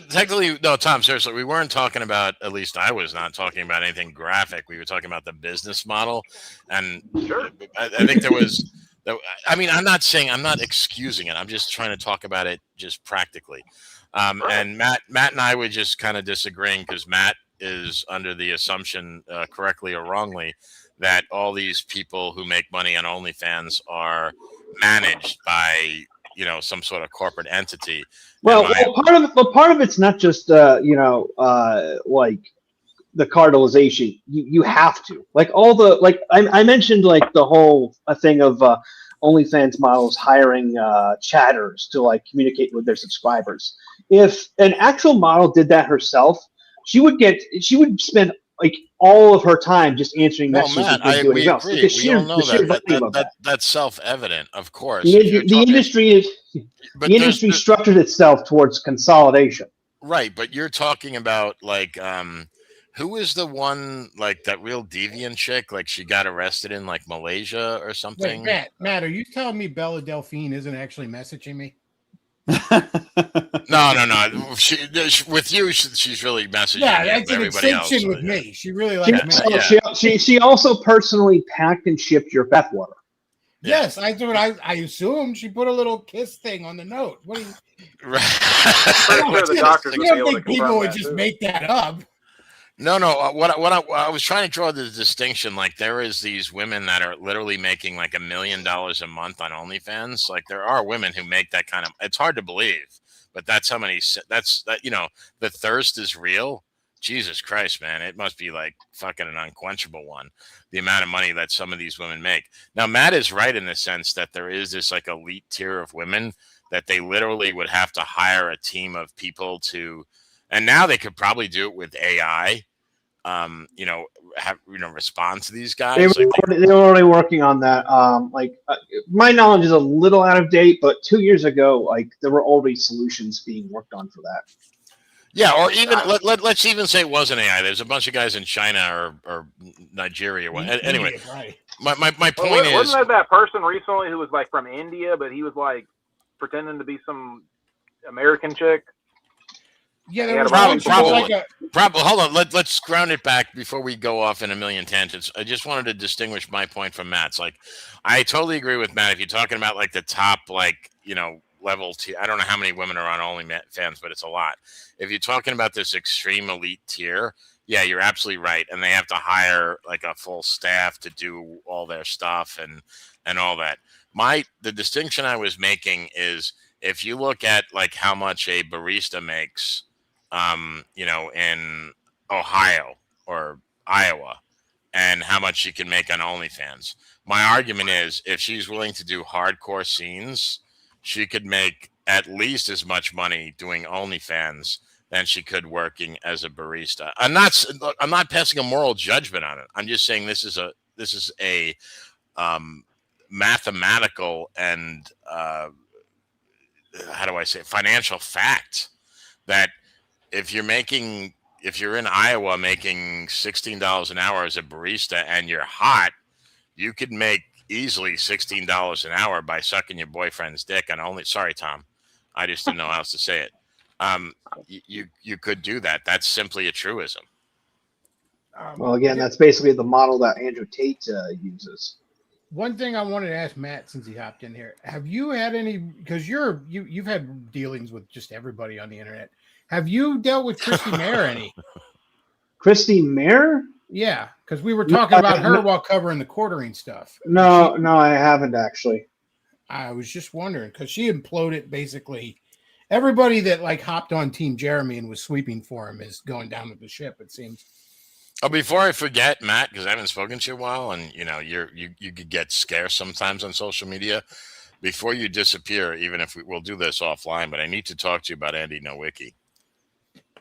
Technically, no, Tom. Seriously, we weren't talking about. At least I was not talking about anything graphic. We were talking about the business model, and sure. I think there was. I mean, I'm not excusing it. I'm just trying to talk about it just practically. And Matt and I were just kind of disagreeing because Matt is under the assumption, correctly or wrongly, that all these people who make money on OnlyFans are managed by some sort of corporate entity. Well, part of it's not just like the cartelization. You have to I mentioned the whole thing of OnlyFans models hiring chatters to communicate with their subscribers. If an actual model did that herself, she would spend all of her time just answering messages. Matt, we agree. We all know that's self-evident, of course. The industry structured itself towards consolidation. Right, but you're talking about who is the one that real deviant chick? she got arrested in Malaysia or something. Wait, Matt, are you telling me Bella Delphine isn't actually messaging me? No. With you, she's really messaging. Yeah, that's an extension with me. She really likes me. She also personally packed and shipped your bathwater. Yes, I assume she put a little kiss thing on the note. What do you? Right. You don't think people would just make that up? No. What I was trying to draw the distinction. There is these women that are literally making $1 million a month on OnlyFans. There are women who make that kind of. It's hard to believe, but that's how many. That's that. The thirst is real. Jesus Christ, man! It must be fucking an unquenchable one. The amount of money that some of these women make. Now, Matt is right in the sense that there is this elite tier of women that they literally would have to hire a team of people to. And now they could probably do it with AI. Respond to these guys. They were already working on that. My knowledge is a little out of date, but 2 years ago, there were already solutions being worked on for that. Yeah, or even let's even say it wasn't AI. There's a bunch of guys in China or Nigeria. Anyway, my point is, wasn't that person recently who was from India, but he was pretending to be some American chick? Yeah, there was probably. Hold on, let's ground it back before we go off in a million tangents. I just wanted to distinguish my point from Matt's. I totally agree with Matt. If you're talking about the top, level tier, I don't know how many women are on OnlyFans, but it's a lot. If you're talking about this extreme elite tier, yeah, you're absolutely right, and they have to hire a full staff to do all their stuff and all that. The distinction I was making is if you look at how much a barista makes. In Ohio or Iowa, and how much she can make on OnlyFans. My argument is, if she's willing to do hardcore scenes, she could make at least as much money doing OnlyFans than she could working as a barista. I'm not passing a moral judgment on it. I'm just saying this is a mathematical and how do I say financial fact that. If you're in Iowa making $16 an hour as a barista and you're hot, you could make easily $16 an hour by sucking your boyfriend's dick. And only, sorry, Tom, I just didn't know how else to say it. You could do that. That's simply a truism. Well, again, that's basically the model that Andrew Tate uses. One thing I wanted to ask Matt, since he hopped in here, have you had any? Because you've had dealings with just everybody on the internet. Have you dealt with Christy Mayer any? Christy Mayer? Yeah, because we were talking about her while covering the quartering stuff. No, I haven't actually. I was just wondering because she imploded basically. Everybody that like hopped on Team Jeremy and was sweeping for him is going down with the ship. It seems. Oh, before I forget, Matt, because I haven't spoken to you in a while, and you could get scarce sometimes on social media. Before you disappear, even if we'll do this offline, but I need to talk to you about Andy Nowicki.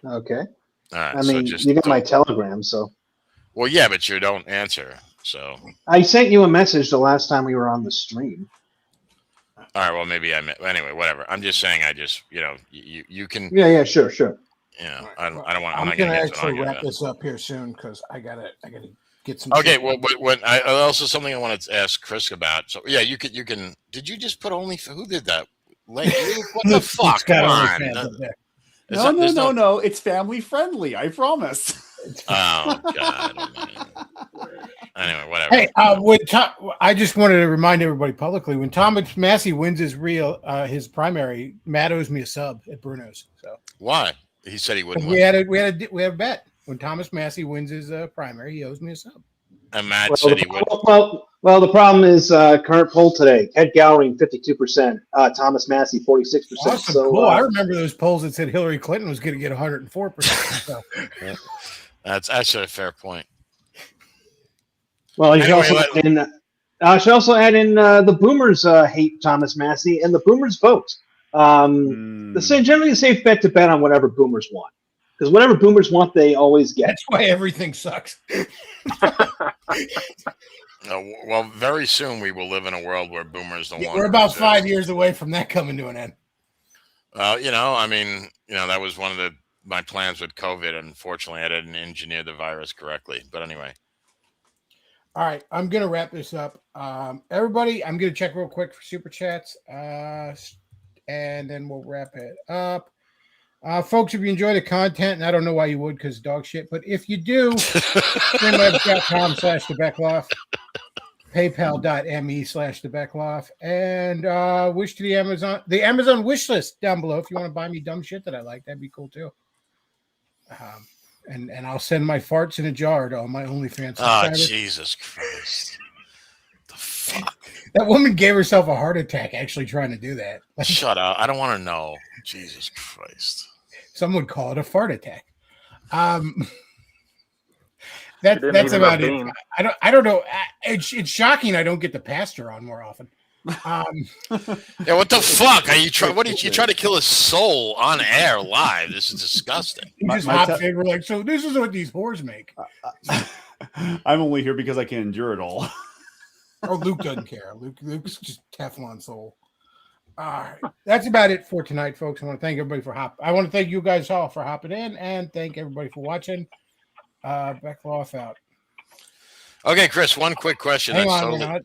Okay. All right. I mean, you got my Telegram, so. Well, yeah, but you don't answer. So. I sent you a message the last time we were on the stream. All right. Well, maybe anyway, whatever. I'm just saying. I just you can. Yeah. Sure. I don't want. I'm gonna actually wrap this up here soon because I gotta get some. Okay. Well, but when I also something I wanted to ask Chris about. So yeah, you can. Did you just put who did that? What the fuck? Come on. No. It's family friendly. I promise. Oh God. Anyway, whatever. Hey, I just wanted to remind everybody publicly when Thomas Massey wins his primary, Matt owes me a sub at Bruno's. So why? He said he wouldn't. We had a bet when Thomas Massey wins his primary, he owes me a sub. And Matt said he would. Well, the problem is current poll today: Ted Gowring 52%, Thomas Massey 46%. Awesome, so cool. I remember those polls that said Hillary Clinton was going to get 104%. So. That's actually a fair point. Well, you should also add in the Boomers hate Thomas Massey and the Boomers vote. Generally a safe bet to bet on whatever Boomers want, because whatever Boomers want, they always get. That's why everything sucks. Well, very soon we will live in a world where Boomers don't want. We're about 5 years away from that coming to an end. That was one of my plans with COVID. Unfortunately, I didn't engineer the virus correctly. But anyway. All right, I'm going to wrap this up. Everybody, I'm going to check real quick for super chats, and then we'll wrap it up. Folks, if you enjoy the content, and I don't know why you would because dog shit, but if you do, streamlabs.com/thebeckloff, paypal.me/thebeckloff, and wish to the Amazon wish list down below if you want to buy me dumb shit that I like. That'd be cool too. And I'll send my farts in a jar to all my OnlyFans subscribers. Oh, Jesus Christ. The fuck? That woman gave herself a heart attack actually trying to do that. Shut up. I don't want to know. Jesus Christ. Some would call it a fart attack. That's about it. I don't know. It's shocking I don't get the pastor on more often. Yeah, what the fuck? Are you trying? What did you try to kill his soul on air live? This is disgusting. He just hopped in. We're like, so this is what these whores make. I'm only here because I can endure it all. Oh, Luke doesn't care. Luke's just Teflon soul. All right, that's about it for tonight, folks. I want to thank everybody for I want to thank you guys all for hopping in, and thank everybody for watching. Beckloff out. Okay, Chris. One quick question. Hang on.